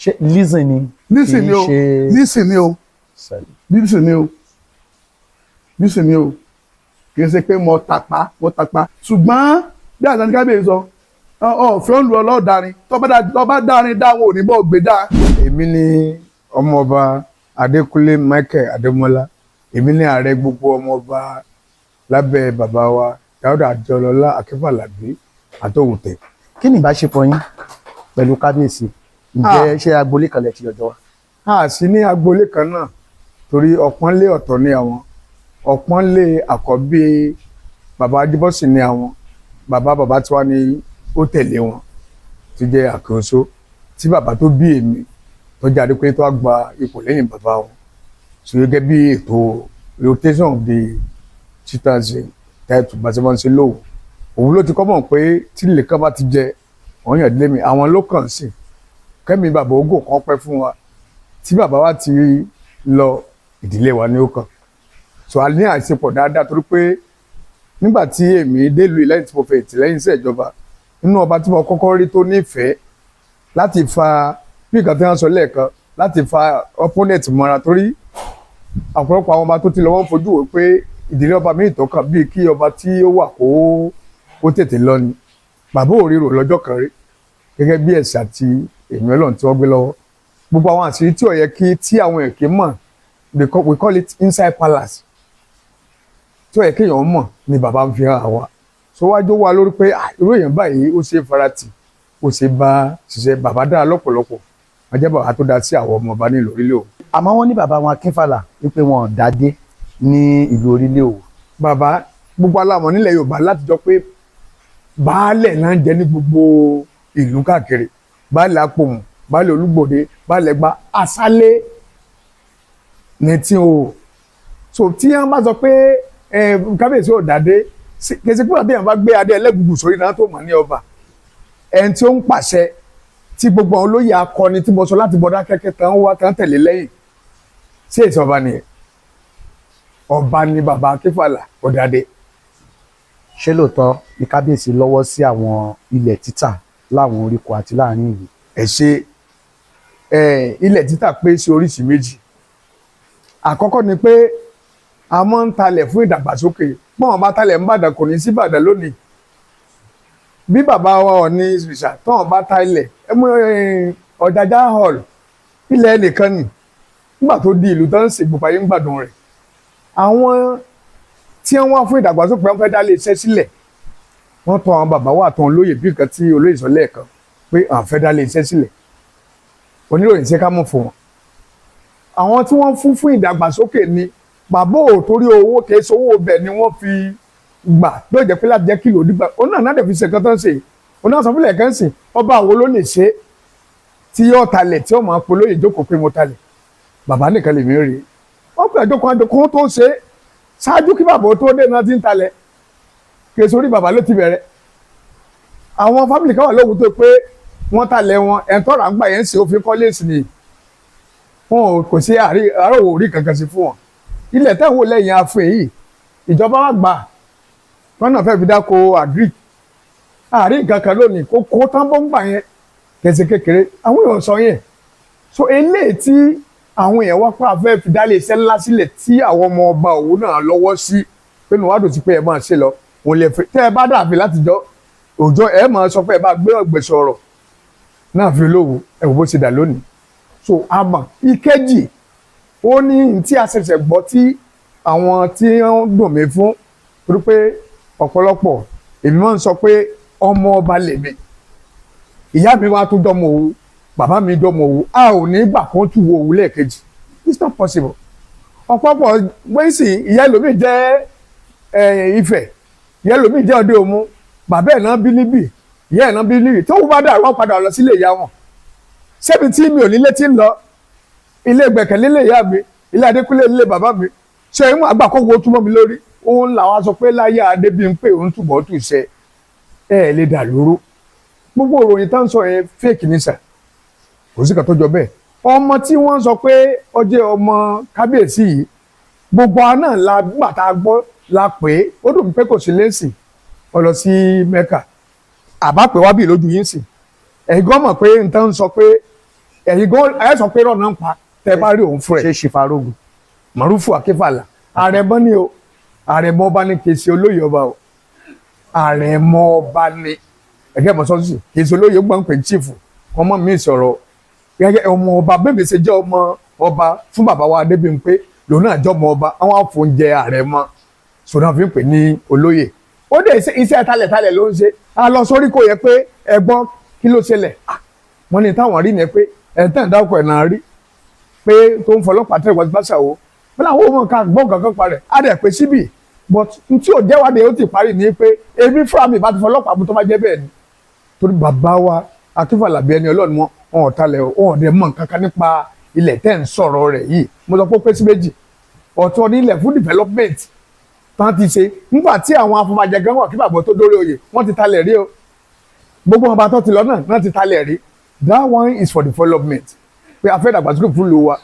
ṣe lísìn ni lísìn ni o lísìn ni o lísìn ni o lísìn ni o kì í ṣe pé mo tàpá ṣùgbọ́n bí àtàní kábíyèsí sọ ọ̀fẹ́ ń lu ọlọ́ọ̀darin tọ́ba dárin dáwọn ò ní bọ́ gbé dá. èmi ni ọmọọba Adékúnlé Michael Adémọ́lá èmi ní ààrẹ gbogbo ọmọọba lábẹ́ bàbá wa Dáúdà Adéọlọ́lá Akínfàlàbí àtòwùtẹ̀. kí ni ìbáṣepọ̀ yín pẹ̀lú kábíyèsí ǹjẹ́ ṣé agboolé kan lẹ ti yọjọ́ wa. a sì ní agboolé kan náà torí ọ̀pọ̀nlé ọ̀tọ̀ ni àwọn ọ̀pọ̀nlé àkọ́bí bàbá Adébọ́sìn ni àwọn bàbá tiwa ni ó tẹ̀lé wọn tó jẹ́ Àkànṣó tí bàbá tó bí èmi tó jáde pé tó gba ipò lẹ́yìn bàbá wọn so gẹ́gẹ́ bí ètò rotation of the chieftains tẹ́tù bá ṣe máa ń ṣe lóhùn òun ló ti kọ́ mọ̀ pé tí ilé kan bá ti jẹ wọ́n yàn délé mi àwọn ló kàn sí kẹ́mi bàbá ogún kan pẹ́ fún wa tí bàbá wa ti lọ ìdílé wa ní ó kàn so a ní àṣepọ̀ dáadáa torí pé nígbà tí èmi délùú lẹ́yìn tí mo fẹ́ ìtìlẹ́yìn sí ìjọba nínú ọba tí mo kọ́kọ́ rí tó nífẹ̀ẹ́ láti fa bí nǹkan tí wọ́n sọ lẹ́ẹ̀kan láti fa opponent mọ́ra torí ọ̀pọ̀lọpọ̀ àwọn ọba tó ti lọ wọ́n fojú wò pé ìdílé ọba míì tó kàn bíi kí ọba tí ó wà kó tètè lọ ni bàbá òrìrò lọ́jọ́ kan rí gẹ́gẹ́ bí ẹ̀sà àti èmi Ọlọ́run tí wọ́n gbé lọ́wọ́ gbogbo àwọn àṣírí tí ó yẹ kí tí àwọn èké mọ̀ we call it inside palace tí ó yẹ kéèyàn mọ̀ ni bàbá ń fi hàn àwa so wájú wa lórí pé irú èèyàn báyìí ó ṣe farati ó ṣe bá ṣiṣẹ́ bàbá dára lọ́pọ̀lọpọ̀ wọ́n jẹ́ bàbá tó dá sí àwọn ọmọ ọba nílùú orílẹ̀ òwò. àmọ́ wọ́n ní bàbá wọn Akínfàlà wípé wọn ò dádé ní ìlú orílẹ̀ òwò. bàbá gbogbo alámọ̀ nílẹ̀ Yorùbá láti jọ pé baálẹ̀ náà ń jẹ ní gbogbo ìlú káàkiri baálẹ̀ Apòmù baálẹ̀ Olúgbòde baálẹ̀ Ẹ̀gbá Àṣálẹ́ ní tí o so tí wọ́n bá sọ pé kábíyèsí ò dádé kèsì pé àti èèyàn bá gbé adé ẹlẹ́gùgù sórí náà tó mọ̀ ní ọba ẹni tí ó ń pàṣẹ tí gbogbo àwọn olóyè akọni tí mo sọ láti bọ̀dá kẹ́kẹ́ tán wá tán tẹ̀lé lẹ́yìn sí èsì ọba nìyẹn ọba ni bàbá Akínfàlà ọ̀dàdé. ṣé lóòótọ́ ni kábíyèsí lọ́wọ́ sí àwọn ilẹ̀ títà láwọn oríkò àti láàrin ìlú. ẹ ṣe ilẹ̀ títà pé sí oríṣìí méjì àkọ́kọ́ ni pé a máa ń talẹ̀ fún ìdàgbàsókè bọ́n bá talẹ̀ ń bàdàn kò ní sí Ìbàdàn lónìí bí bàbá wa Ọọ̀ni ìrìṣà tọ́wọ́n bá ta ilẹ̀ Ọ̀jájá hall ilẹ̀ ẹnìkan nì nígbà tó di ìlú tó ń ṣègbè fàyè ń gbàdùn rẹ̀ àwọn tí wọ́n wá fún ìdàgbàsókè wọn fẹ́ dá lé iṣẹ́ sílẹ̀ wọ́n tọ̀ àwọn bàbá wa àtàwọn olóyè bí nǹkan tí olóyè sọ lẹ́ẹ̀kan pé àwọn fẹ́ dá lé iṣẹ́ sílẹ̀ oníròyìn ṣe ká mọ̀ fún wọn àwọn tí wọ́n fún ìdàgbàsókè ni bàbá ò torí owó kìí sówó bẹ̀ ni wọ́n fi gbà ló jẹ́ pé láti jẹ́ kìlò dígbà òun náà dẹ̀ fi ṣe nǹkan tó ń ṣe òun náà sọ fúnlẹ̀ kan sìn ọba àwọn ló lè ṣe tí yóò talẹ̀ tí ó máa polóyè jókòó pé mo talẹ̀ bàbá nìkan lè mí rí wọ́n pè àjọkùn tó ṣe ṣáájú kí bàbá tó dé náà ti ń talẹ̀ kìí sórí bàbá ló ti bẹ̀rẹ̀ àwọn fámìlì kan wà lóhùn tó pé wọ́n talẹ̀ wọn ẹ̀ńtọ́ra ń gbà yẹn ń ṣe òfin kọ́lẹ́sì ni wọn kò sí àárò orí kankan sí fún wọn ilẹ̀ tẹ̀wọ́ lẹ́yìn afọ èyí ìjọba wa gbà wọn náà fẹ́ẹ́ fi dáko agric àárín nǹkan kan lónìí kó tán bó ń gbà yẹn kẹsì kékeré àwọn èèyàn sọ yẹn so eléyìí tí àwọn èèyàn wá pa fẹ́ẹ́ fi dálé iṣẹ́ ńlá sílẹ̀ tí àwọn ọmọ ọba òun náà lọ́wọ́ sí pé nùwádùn ti pé ẹ máa ṣe lọ òun lè fẹ́ tẹ́ ẹ bá dàbí látijọ́ òjò ẹ máa sọ pé ẹ bá gbé ọ̀gbẹ̀sọ̀ ọ̀rọ̀ náà fi olówó ẹ wò bó ti dà lónìí so àmọ́ ìkejì ó ní tí a ṣẹ̀ṣẹ̀ gbọ́ tí àwọn tí wọ́n dùn mí fún torí pé ọ̀pọ̀lọpọ̀ èmi máa ń sọ pé ọmọ ọba lèmi ìyá mi wá tún dọ́mọ òwú bàbá mi dọ́mọ òwú a ò ní gbà kó tún wo òwú lẹ́ẹ̀kejì it's not possible ọ̀pọ̀pọ̀ wẹ́sì ìyá ẹlòmíì jẹ́ Ifẹ̀ ìyá ẹlòmíì jẹ́ Ọdẹ Òmu bàbá ẹ̀ náà bí níbì ìyá ẹ̀ náà bí níbì tó wù bá dà wọ́n padà lọ sílé ìyá wọn ṣebí tí mi ò nílé tí ń lọ ilé Ìgbẹ̀kẹ̀lé ilé ìyá mi ilé Adékúnlé ilé bàbá mi ṣe é mú àgbà kó wo túmọ̀ mi lórí òun làwọn sọ pé láyé Adébímpé òun túbọ̀ tù ṣe ẹ lè dà lóró gbogbo ìròyìn tá ń sọ yẹn fake ní sà kò sí kan tó jọ bẹ́ẹ̀ ọmọ tí wọ́n sọ pé ó jẹ́ ọmọ kábíyèsí yìí gbogbo àná la gbà tá a gbọ́ la pè é ó dùn pé kò sí lẹ́sìn ó lọ sí Mẹ́kà àbá pè wá bí lójú yín sìn ẹ̀yin gan mọ̀ pé n tán sọ pé ẹ̀yin gan ẹ̀ sọ pé rọ̀nà ń pa tẹ́ bá rí òun fún ẹ̀. ṣe ṣìfarógun. Màrúfù Akínfàlà àrẹ̀mọ ni o àrẹ̀mọ ọba ní kì í ṣe olóyè ọba o àrẹ̀mọ ọba ní ẹ̀gẹ́ mọ̀sọ́sì kì í ṣe olóyè gbọ́n pé chief ọmọ mi sọ̀rọ̀ gẹ́gẹ́ ọmọ ọba bẹ́ẹ̀ mi ṣe jẹ́ ọmọ ọba fún bàbá wa Adébímpé lòun náà jẹ́ ọmọ ọba àwọn àfọ̀njẹ àrẹ̀mọ sọ̀rọ̀ fi ń pè ní olóyè ó dé iṣẹ́ talẹ̀talẹ̀ ló ń ṣe a lọ sórí kò yẹ pé ẹ̀gbọ́n kí ló ṣẹlẹ̀ wọ́n ní táwọn rí ni pé ẹ̀ńtàn dákọ̀ ẹ̀ náà rí pé tó ń fọlọ́pàá tẹ̀ wọ́n ti bá ṣàwọ́ wọ́n làwọn ọmọ kan gbọ́n kankan parẹ̀ á dẹ̀ pé síbì but tí ò jẹ́wádìí ó ti parí ni pé èmi fúnra mi bá ti fọlọ́pàá mú tó bá jẹ́ bẹ́ẹ̀ ni torí bàbá wa Akínfàlà bí ẹni Ọlọ́run wọn ò talẹ̀ wọn ò dẹ̀ mọ̀ kankan nípa ilẹ̀ tẹ́ ń sọ̀rọ̀ rẹ̀ yìí mo sọ pé ó pé sí méjì ọ̀tọ̀ ní ilẹ̀ fún development tán ti ṣe nígbà tí àwọn afọbajẹ gan wà kí bàbá tó dórí oyè wọ́n ti talẹ̀ rí o gbogbo ọba tó ti lọ náà ti talẹ̀ rí that one is for development pé a fẹ́ dàgbàsókè fún lu wa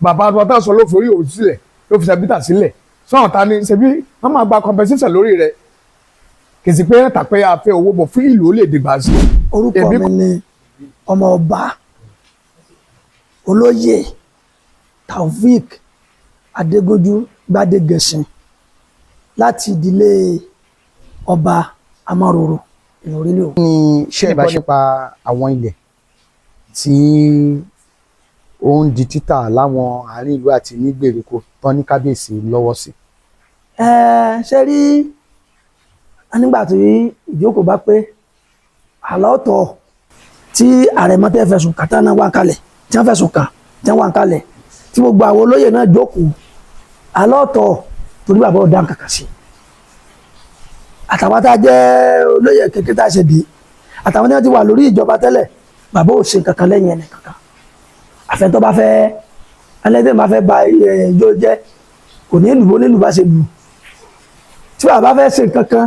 bàbá wa tó sọ ló fi orí òun sílẹ̀ ló fi sàbítà sílẹ̀ sọ̀rọ̀ ta ni ṣebí wọ́n máa gba compensation lórí rẹ̀ kì í sì pé tàpẹ́ a fẹ́ owó bọ̀ fún ìlú ó lè dìgbà sí. orúkọ mi ni ọmọ ọba olóyè Taofik Adégójú Gbádégẹṣin láti ìdílé ọba Amáròrò ìlọrílẹ̀ òun. ní ṣe ìbá nípa àwọn ilẹ̀ tí ó ń di títà láwọn àárín ìlú àti ní gbèríko tán ní kábíyèsí lọ́wọ́ sí. ṣe rí nígbà tí ìjókòó bá pé àlọ́tọ̀ tí àrẹ̀mọ tẹ́ fẹ̀sùn kàtà náà wà kalẹ̀ tí wọ́n fẹ̀sùn kàn tí wọ́n wà kalẹ̀ tí gbogbo àwọn olóyè náà jókòó àlọ́tọ̀ torí bàbá ọ̀dà kàkà sí àtàwọn tá a jẹ́ olóyè kékeré tá a ṣe dé àtàwọn tí wọ́n ti wà lórí ìjọba tẹ́lẹ̀ bàbá ò ṣe kankan lẹ́yìn ẹnì kankan àfẹ́ntọ́ bá fẹ́ ẹlẹ́dẹ̀ bá fẹ́ ba ìjọ jẹ́ kò ní lù ó nílùú bá ṣe lù tí bàbá fẹ́ ṣe kankan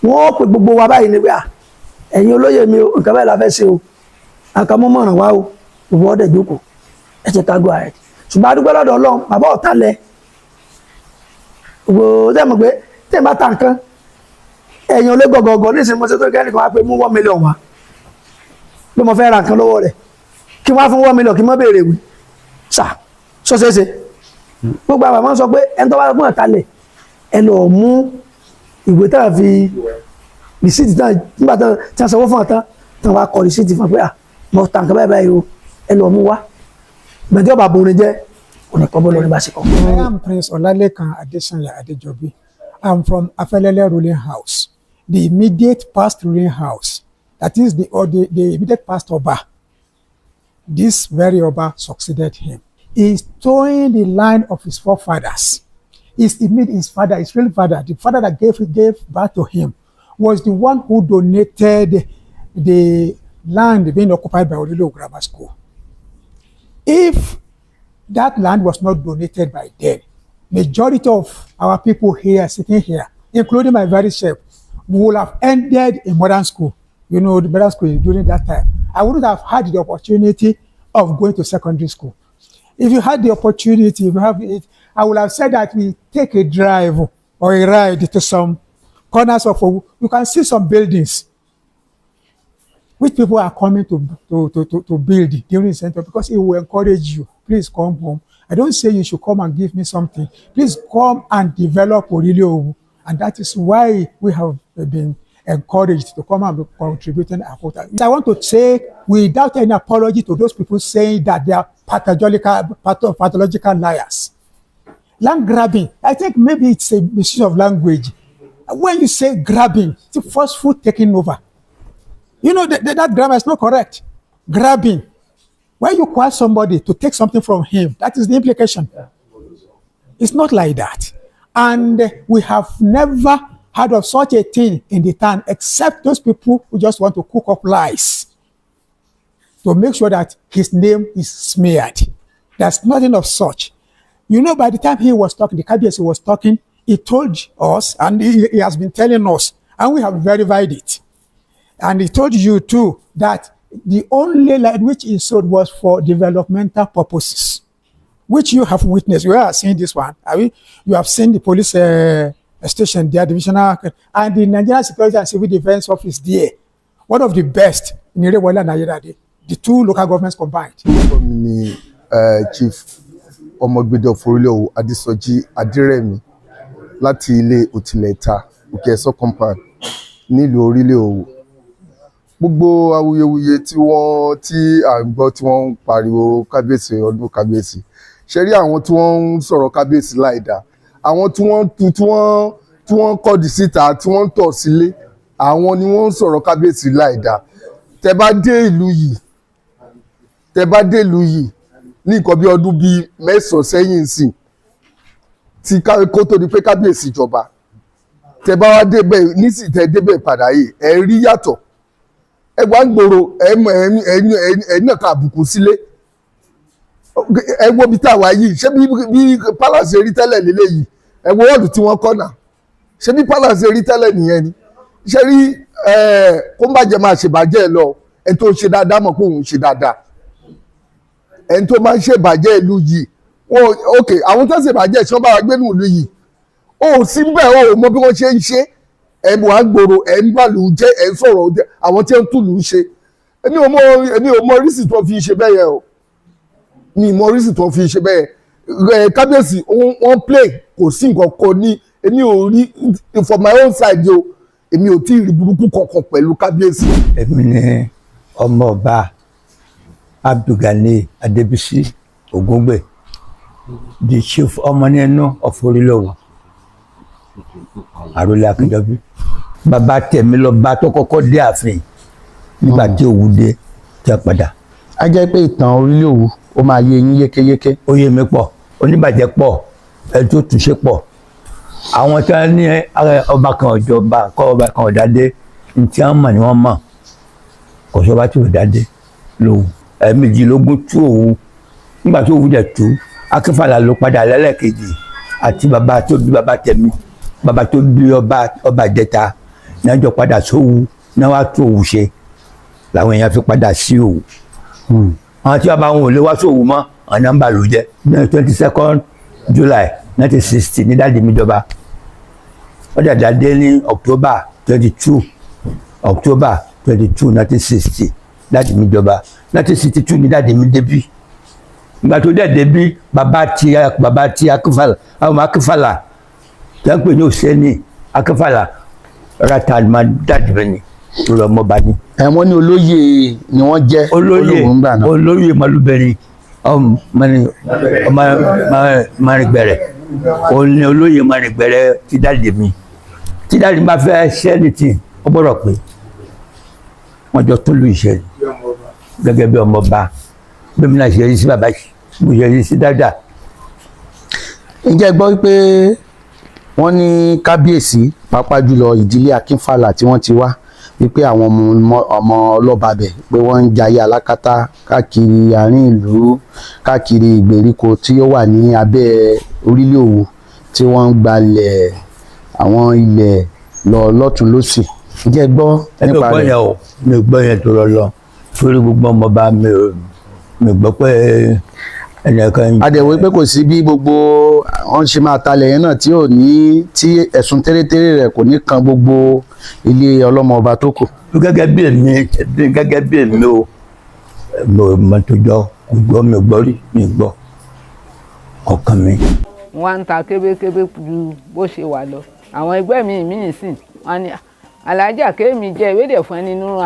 wọ́n pè gbogbo wa báyìí níbi ẹ̀yin olóyè mi o nǹkan báyìí la fẹ́ ṣe o àkàmúmọ̀ràn wa o gbogbo ọ̀dẹ̀ jókòó ẹ jẹ́ ká go ahead ṣùgbọ́n adúgbò lọ́dọ̀ Ọlọ́run bàbá ọ̀tá lẹ̀ gbogbo tẹ́mọ̀ pé tẹ́ bá ta nǹkan ẹ̀yin olé gọ̀gọ̀gọ̀ ní ìsinmi mọ́sẹ́ tó kẹ́ nìkan wá pé mú 1 million wá pé mo fẹ́ ra nǹkan lọ́wọ́ rẹ̀ kí wọ́n á fún 1 million kí n má béèrè wí sà sọ́sẹ́sẹ́ gbogbo àwọn máa ń sọ pé ẹni tó bá gbọ́n àtàlẹ̀ ẹ lọ mú ìwé tá a fi rìsíìtì náà nígbà tí a sanwó fún ọ̀tán tí wọ́n bá kọ rìsíìtì fún ọ pé mo ta nǹkan báyìí o ẹ lọ mú wá gbẹ̀dẹ́ ọba borin jẹ́ onípọ̀bọ̀ lórí bá ṣe kọ́. I am Prince Olalekan Adesanya Adejobi. I'm from Afelele ruling house, the immediate past ruling house. That is the immediate past Oba. This very Oba succeeded him. He is towing the line of his forefathers. His father, his real father, the father that gave birth to him, was the one who donated the land being occupied by Orilo Grammar School. If that land was not donated by them, majority of our people here, sitting here, including my very self, would have ended in modern school. You know, the modern school during that time. I wouldn't have had the opportunity of going to secondary school. If you had the opportunity, if you have it, I would have said that we take a drive or a ride to some corners of, you can see some buildings which people are coming to build during the center, because it will encourage you. Please come home. I don't say you should come and give me something. Please come and develop Orilio. And that is why we have been encouraged to come and be contributing our quota. I want to say, without any apology to those people saying that they are pathological liars. Land grabbing, I think maybe it's a misuse of language. When you say grabbing, it's a forceful taking over. You know, that grammar is not correct. Grabbing. When you call somebody to take something from him, that is the implication. It's not like that. And we have never heard of such a thing in the town, except those people who just want to cook up lies to make sure that his name is smeared. There's nothing of such. You know, by the time he was talking, the Kabiyesi was talking, he told us, and he has been telling us, and we have verified it. And he told you too that the only land which he sold was for developmental purposes, which you have witnessed. You have seen this one. I mean, you have seen the police station there, divisional, and the Nigerian Security and Civil Defense Office there. One of the best in Irewole and Ayedade. The two local governments combined. Chief Ọmọgbede of Orilio Adesoji Adiremi láti ilé Òtìlẹ̀ta Òkè-Ẹ̀sọ́ compound nílùú Orilio. Gbogbo awuyewuye tí à ń gbọ́ tí wọ́n ń pariwo Kábíyèsí ọdún Kábíyèsí. Ṣé rí àwọn tí wọ́n ń sọ̀rọ̀ Kábíyèsí láìda, àwọn tí wọ́n kọ́dì síta tí wọ́n ń tọ̀ sílé, àwọn ni wọ́n ń sọ̀rọ̀ Kábíyèsí láìda. Tẹ́ bá dé ìlú yìí ní nǹkan bí ọdún bíi 9 sẹ́yìn sí tí kó tó di pé Kábíyèsí jọba, tẹ́ bá wá débẹ̀ nísìnyí tẹ́ débẹ̀ padà yìí ẹ rí yàtọ̀. Ẹ wá ń gbòòrò ẹ náà ká àbùkù sílé. Ẹ wo bí táwa yìí, ṣé bí palace rí tẹ́lẹ̀ lélẹ̀ yìí, ẹ wo ọ̀dù tí wọ́n kọ́ náà, ṣé bí palace rí tẹ́lẹ̀ nìyẹn ni. Ṣé rí kó má jẹ́ máa ṣèbàjẹ́ lọ, ẹni tó ṣe dáadáa mọ̀ pé òun ṣe dáadáa. Ẹni tó máa ń ṣèbàjẹ́ ìlú yìí, ok, àwọn tó ń ṣèbàjẹ́ ìṣọ́ bá wa gbé ní ìlú yìí, ó sí bẹ́ẹ̀ ó mọ bí wọ́n ṣe ń ṣe. Ẹ wà ń gbòòrò, ẹ ń bàlù jẹ́, ẹ ń sọ̀rọ̀ àwọn tí ń túlù ṣe. Èmi ò mọ oríṣìí tó fi ṣe bẹ́ẹ̀ yẹn o. Ní ìmọ̀ oríṣìí tó fi ṣe bẹ́ẹ̀. Kábíyèsí wọ́n play, kò sí nǹkan kan ní, èmi ò rí for my own side o, èmi ò tí ì rí burúkú kankan pẹ̀lú Kábíyèsí. Èmi ni ọmọ ọba Abdulgani Adebisi Ogungbe, the chief ọmọnínú of Orilio Arole Akinjobi. Bàbá tẹ̀mí lọ bá tó kọ́kọ́ dé ààfin nígbà tí Òwu dé tí a padà. A jẹ́ pé ìtàn Orilio ó máa yé yín yékéyéké. Ó yé mi pọ̀, oníbàjẹ́ pọ̀, ẹni tó túnṣe pọ̀. Àwọn tí wọ́n ní ọba kan ọ̀jọba kọ́ ọba kan ọ̀dádé ní tí wọ́n mọ̀ ni wọ́n mọ̀. Kò sọ́ba tí ò dádé lòun. Ẹ̀ẹ̀mejìlógún tú Òwu. Nígbà tí Òwu dẹ̀ tú, Akínfàlà ló padà lẹ́lẹ́kejì àti bàbá tó bí bàbá tẹ̀mí. Bàbá tó bí ọba Ìjẹta náà jọ padà sówu náà wá tó Òwu ṣe làwọn èèyàn fi padà sí Òwu. Àwọn tí bàbá wọn ò lè wá sówu mọ́ àwọn nọ́mbà ló jẹ́. 22nd July 1960 ní dáàdì mi jọba. Ó dàda dé ní October 22 1960 dáàdì mi jọba. 1962 ní dáàdì mi débí. ìgbà tó dẹ̀ débi bàbá tí Akínfàlà àwọn Akínfàlà tí wọ́n pè ní Òsẹ́ni Akínfàlà rata máa dàdúrà ní lórí ọmọọba ní. Wọ́n ní olóyè ni wọ́n jẹ́ olóyè Malúbẹ̀rin Márìngbẹ̀rẹ̀ òun ni olóyè Márìngbẹ̀rẹ̀ tí dáàdì mi bá fẹ́ ṣẹ́ni tí ó gbọ́dọ̀ pé wọ́n jọ tún lù iṣẹ́ gẹ́gẹ́ bí ọmọọba bí mi náà ṣe rí sí bàbá mo ṣe rí sí dáadáa. Ǹjẹ́ gbọ́ wípé wọ́n ní kábíyèsí pàápàá jùlọ ìdílé Akínfàlà tí wọ́n ti wá wípé àwọn ọmọ ọlọ́ba bẹ̀ pé wọ́n ń jayé alákatá káàkiri àárín ìlú káàkiri ìgbèríko tí ó wà ní abẹ́ orílẹ̀ Òwu tí wọ́n ń gbalẹ̀ àwọn ilẹ̀ lọ lọ́tún lọ́sì. Ǹjẹ́ gbọ́ nípa rẹ̀? mi ò gbọ́ yẹn tó lọ torí gbogbo ọmọọba mi gbọ́ pé ẹnìkan. Adẹ̀wò pé kò sí bí gbogbo wọn ṣe máa talẹ̀ yẹn náà tí ò ní tí ẹ̀sùn tẹ́rẹ́tẹ́rẹ́ rẹ̀ kò ní kan gbogbo ilé ọlọ́mọ ọba tó kù. gẹ́gẹ́ bí èmi o mo tó jọ gbọ́ mi ò gbọ́ rí mi gbọ́ ọkàn mi. wọ́n ń ta kébékébé ju bó ṣe wà lọ àwọn ẹgbẹ́ mi sìn wọ́n ní alájà kéèmí jẹ́ ìwédè fún ẹni nínú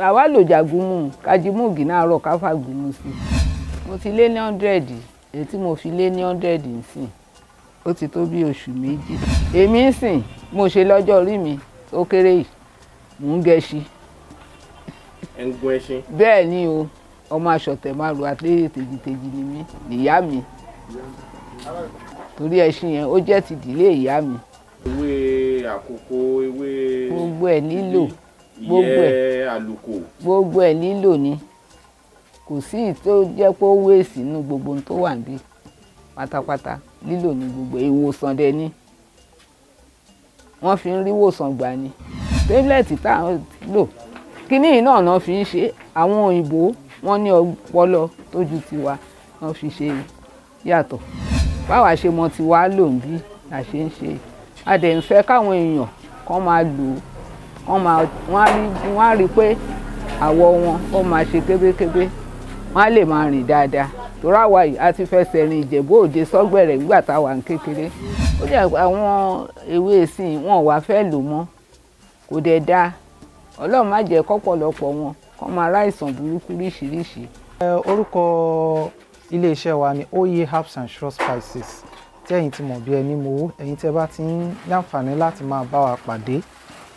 àwa lòjà gúnmù kájímùgì náà rọ̀ káfà gúnmù sí i mo ti lé ní 100 èyí tí mo fi lé ní 100 nsìn ó ti tó bí oṣù méjì èmi ń sìn mo ṣe lọ́jọ́ orí mi ó kéré yìí mò ń gẹṣin. ẹ ń gun ẹṣin. bẹ́ẹ̀ ni o ọmọ aṣọ̀tẹ̀ márùn àti tèjìtèjì ni mí nìyá mi torí ẹṣin yẹn ó jẹ́ ti ìdílé ìyá mi. ewé àkókò ewé. gbogbo ẹ̀ nílò ìyẹ́ àlùkò. gbogbo ẹ̀ nílò ni kò sí tó jẹ́ pé ó wéèsì nínú gbogbo ohun tó wà níbí pátápátá lílò ní gbogbo ìwòsàn dẹ ní wọ́n fi ń rí ìwòsàn gbà ní tẹ́lẹ̀tì tá à ń lò kíní yìí náà fi ń ṣe àwọn òyìnbó wọ́n ní ọpọlọ tó ju tiwa wọ́n fi ṣe yàtọ̀ báwa ṣe mọ tiwa lò ń bí la ṣe ń ṣe a dẹ̀ ń fẹ́ káwọn èèyàn kàn máa lò wọ́n á rí pé àwọ̀ wọn ó máa ṣe kébékébé wọ́n á lè máa rìn dáadáa torí àwa yìí a ti fẹsẹ̀ rìn Ìjẹ̀bú Òde sọ́gbẹ̀rẹ̀ nígbà táwa ń kékeré ó jẹ́ àwọn ewé ìsìn wọn wá fẹ́ lò mọ́ kò dẹ̀ dáa Ọlọ́run má jẹ́ kọ́pọ̀lọpọ̀ wọn kọ́ máa ráìsàn burúkú ríṣiríṣi. orúkọ iléeṣẹ́ wa ni Oye Herbs and Shrub Spices tí ẹ̀yin ti mọ̀ bí ẹni mowó ẹ̀yin tẹ́ bá ti ń láǹfààní láti máa bá wa pàdé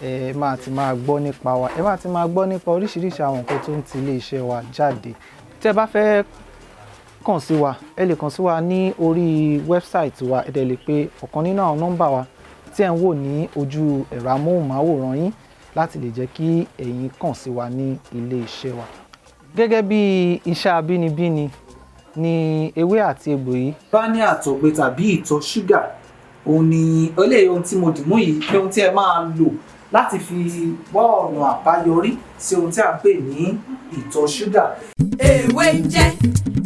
ẹ máa ti máa gbọ́ nípa wa ẹ máa ti máa gbọ́ nípa oríṣiríṣi àwọn nǹkan tó ń ti iléeṣẹ́ wa jáde tẹ́ bá fẹ́ kàn sí wa ẹ lè kàn sí wa ní orí wẹ́bsáìtì wa ẹ dẹ̀ lè pe ọ̀kan nínú àwọn nọ́mbà wa tí ẹ̀ ń wò ní ojú ẹ̀rọ amóhùnmáwòrán yín láti lè jẹ́ kí ẹ̀yin kàn sí wa ní iléeṣẹ́ wa. gẹ́gẹ́ bí iṣẹ́ abínibíni ni ewé àti egbò yìí. bá ní àtọ̀gbẹ tàbí ìtọ̀ ṣúgà òun ni eléyìí ohun tí mo dì mú yìí pé ohun tí ẹ máa lò láti fi wá ọ̀nà àbáyọrí sí ohun tí a ń pè ní ìtọ̀ ṣúgà. ewé ń jẹ́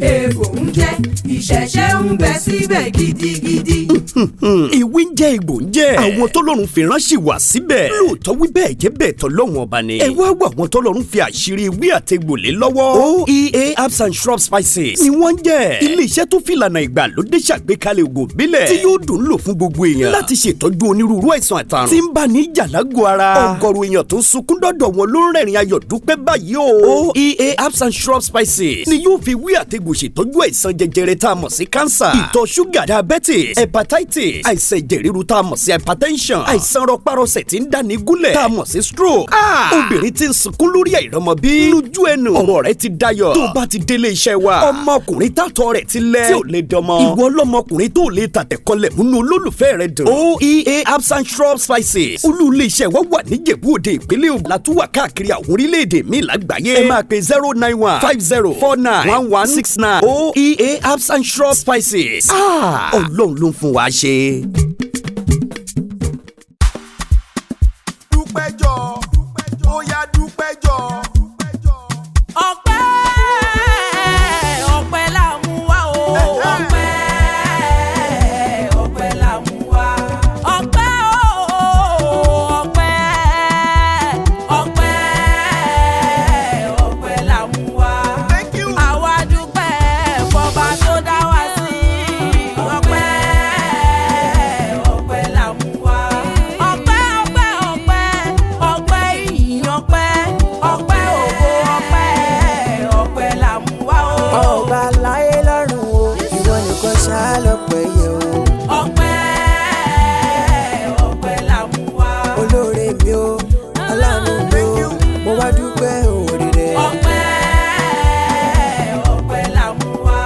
egbò ń jẹ́ ìṣẹ̀ṣẹ̀ ń bẹ síbẹ̀ gidigidi. ewé ń jẹ́ egbò ń jẹ́ àwọn tọ́lọ́run fi ránṣẹ́ wá síbẹ̀ lóòótọ́ wí bẹ́ẹ̀ jẹ́ bẹ́ẹ̀ tọ́lọ́run ọba ni. ẹ wá wá àwọn tọ́lọ́run fi àṣírí ewé àtegbò lé lọ́wọ́. OEA Herbs and Shrub Spices ni wọ́n ń jẹ́ ilé-iṣẹ́ tó fìlànà ìgbàlódé ṣàgbékalẹ̀ ògùn ìbílẹ̀ tí yóò dùn lò fún gbogbo èèyàn láti ṣètọ́jú onírúurú àìsàn àtàrùn tí ń bá ní jàlágò ara. ọ̀gọ̀rọ̀ èèyàn tó ń sunkún dọ́dọ̀ wọn ló ń rẹ́rìn ayọ̀ dúpẹ́ báyìí o. OEA Herbs and Shrub Spices ni yóò fi wí àtegbò ṣètọ́jú àìsàn jẹjẹrẹ tá a mọ̀ sí cancer, ìtọ̀ ṣúgà, diabetes, hepatitis, àìsàn ẹ̀jẹ̀ ríru tá a mọ̀ sí hypertension, àìsàn rọpárọsẹ̀ tí ń dáni gúnlẹ̀ tá a mọ̀ sí stroke. Obìnrin tí ń sunkún lórí àìrọ́mọbí lójú ẹnu ọ̀rọ̀ rẹ̀ ti dayọ̀ tó bá ti délé iṣẹ́ wa. ọmọkùnrin tàtọ̀ rẹ̀ ti lẹ̀ tí ò lè dọmọ. ìwọ lọmọkùnrin tó lè tàtẹ̀kọlẹ̀ múnú olólùfẹ́ rẹ̀ dùn. OEA Herbs and Shrub Spices olú ilé iṣẹ́ wa wà ní Ìjẹ̀bú Òde ìpínlẹ̀ Ògùn látúwà káàkiri àwọn orílẹ̀-èdè míì lágbàáyé. ẹ máa pe 09150491169 OEA Herbs and Shrub Spices. Ọlọ́run ló ń fún wa ṣe. dúpẹ́jọ́ ó yá dúpẹ́jọ́. ọpẹ́ ọpẹ́ la mú wá o. ọpẹ́ la mú wá. ọpẹ́ ọpẹ́ la mú wá. àwa dúpẹ́ wá dúpẹ́ òwòrì rẹ̀. ọpẹ́ la mú wá.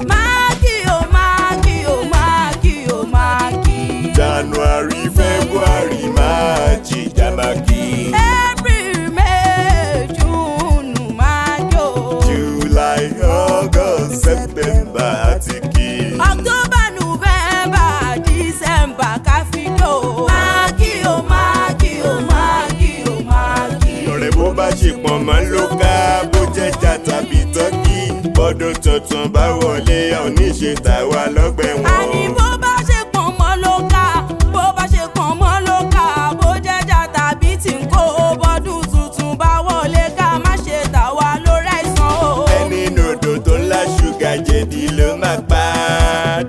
máàkì o máàkì o máàkì o máàkì. January February March Jamaki. April May June máàkì o. July August September àti kí. October November December káfíńdò. máàkì o máàkì o máàkì o máàkì. ọ̀rẹ́ bó bá ṣe pọ̀ mọ́ ló ká bó jẹ́ jà tàbí tọ́kì. bọ́dún tuntun bá wọlé oníṣe tàwa lọ́gbẹ̀ wọn. àní bó bá ṣe pọ̀ mọ́ ló ká bó bá ṣe pọ̀ mọ́ ló ká bó jẹ́jà tàbí tí ń kó bọ́dún tuntun bá wọlé ká má ṣe tà wá lórí àìsàn o. ẹni nòdò tó ńlá ṣúgà jẹ̀dí ló máa pa.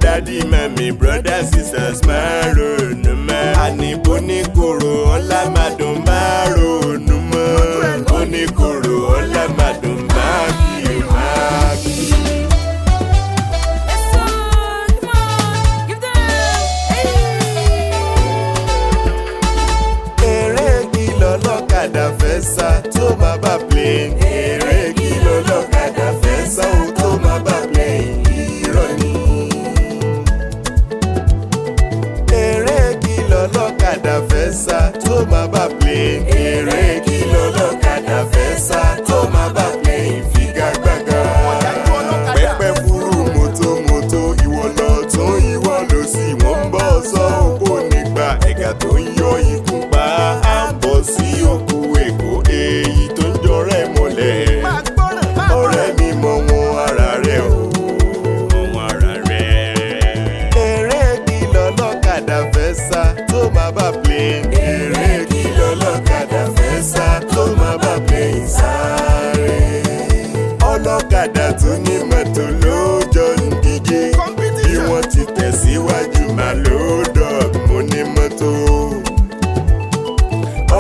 dádì mẹ́mí brọ́dá sisters máa ronú mọ́. àní bó ní kòrò ọ̀la máa dùn máa ronú mọ́. bó ní kòrò ọ̀la máa dùn máa kí o máa kí. eré kìlọ̀ lọ́kadà fẹ́ sá tó máa bá plane. eré kìlọ̀ lọ́kadà fẹ́ sá ó tó máa bá plane. irọ́ ni. eré kìlọ̀ lọ́kadà fẹ́ sá tó máa bá plane. eré kìlọ̀ lọ́kadà fẹ́ sá tó máa bá plane. figagbága. pẹ́pẹ́ fúru mọ́tòmọ́tò ìwọ lọ tún ìwọ lọ sí wọ́n ń bọ̀ sọ òkú nígbà ẹ̀gà tó ń yọ ikú pa á bọ̀ sí òkú èkó èyí tó ń jọrẹ́ mọ́lẹ̀. ọ̀rẹ́ mi mọ wọn ara rẹ̀ o wọn ara rẹ̀. eré kìlọ̀ lọ́kadà fẹ́ sá tó máa bá plane. eré kìlọ̀ lọ́kadà fẹ́ sá tó máa bá plane sáré. ọlọ́kadà tó ní mọ́tò lójó ń díje. bí wọ́n ti tẹ̀síwájú máa ló dọ̀g mo ní mọ́tò.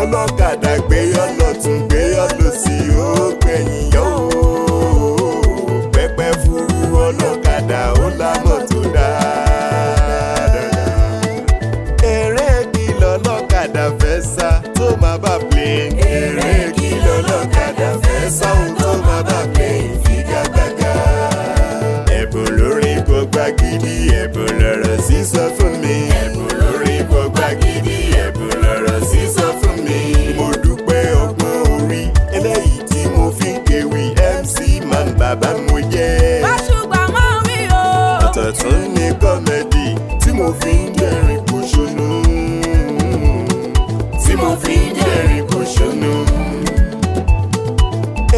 ọlọ́kadà gbéyọ́ lọ́tún gbéyọ́ lọ́sì ó gbẹ̀yìn yó. pẹ́pẹ́ fúru ọlọ́kadà ó la mọ́tò dáadáa. eré kìlọ̀ lọ́kadà fẹ́ sá tó máa bá plane. eré kìlọ̀ lọ́kadà fẹ́ sá ó tó máa bá plane. figagbága. ẹ̀bùn lórí gbogbo gidi ẹ̀bùn lọ̀rọ̀ sísọ fún mi. ẹ̀bùn lórí gbogbo gidi ẹ̀bùn lọ̀rọ̀ sísọ fún mi. mo dúpẹ́ ọgbọ́n orí eléyìí tí mo fi ń kéwì MC man bàbá mo jẹ́. báṣùgbà máa wí o. ọ̀tọ̀ tún ní kọ́mẹ́dì tí mo fi ń dẹ́rìn pòṣónú. tí mo fi ń dẹ́rìn pòṣónú.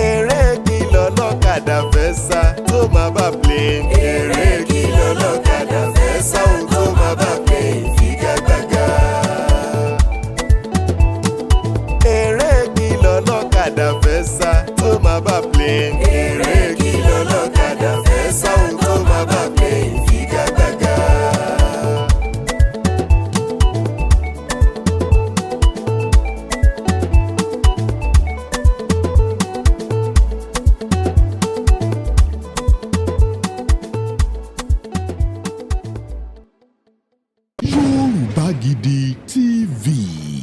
eré kìlọ̀ lọ́kadà fẹ́ sá tó máa bá plane. eré kìlọ̀ lọ́kadà fẹ́ sá ó tó máa bá plane. figagbága. eré kìlọ̀ lọ́kadà fẹ́ sá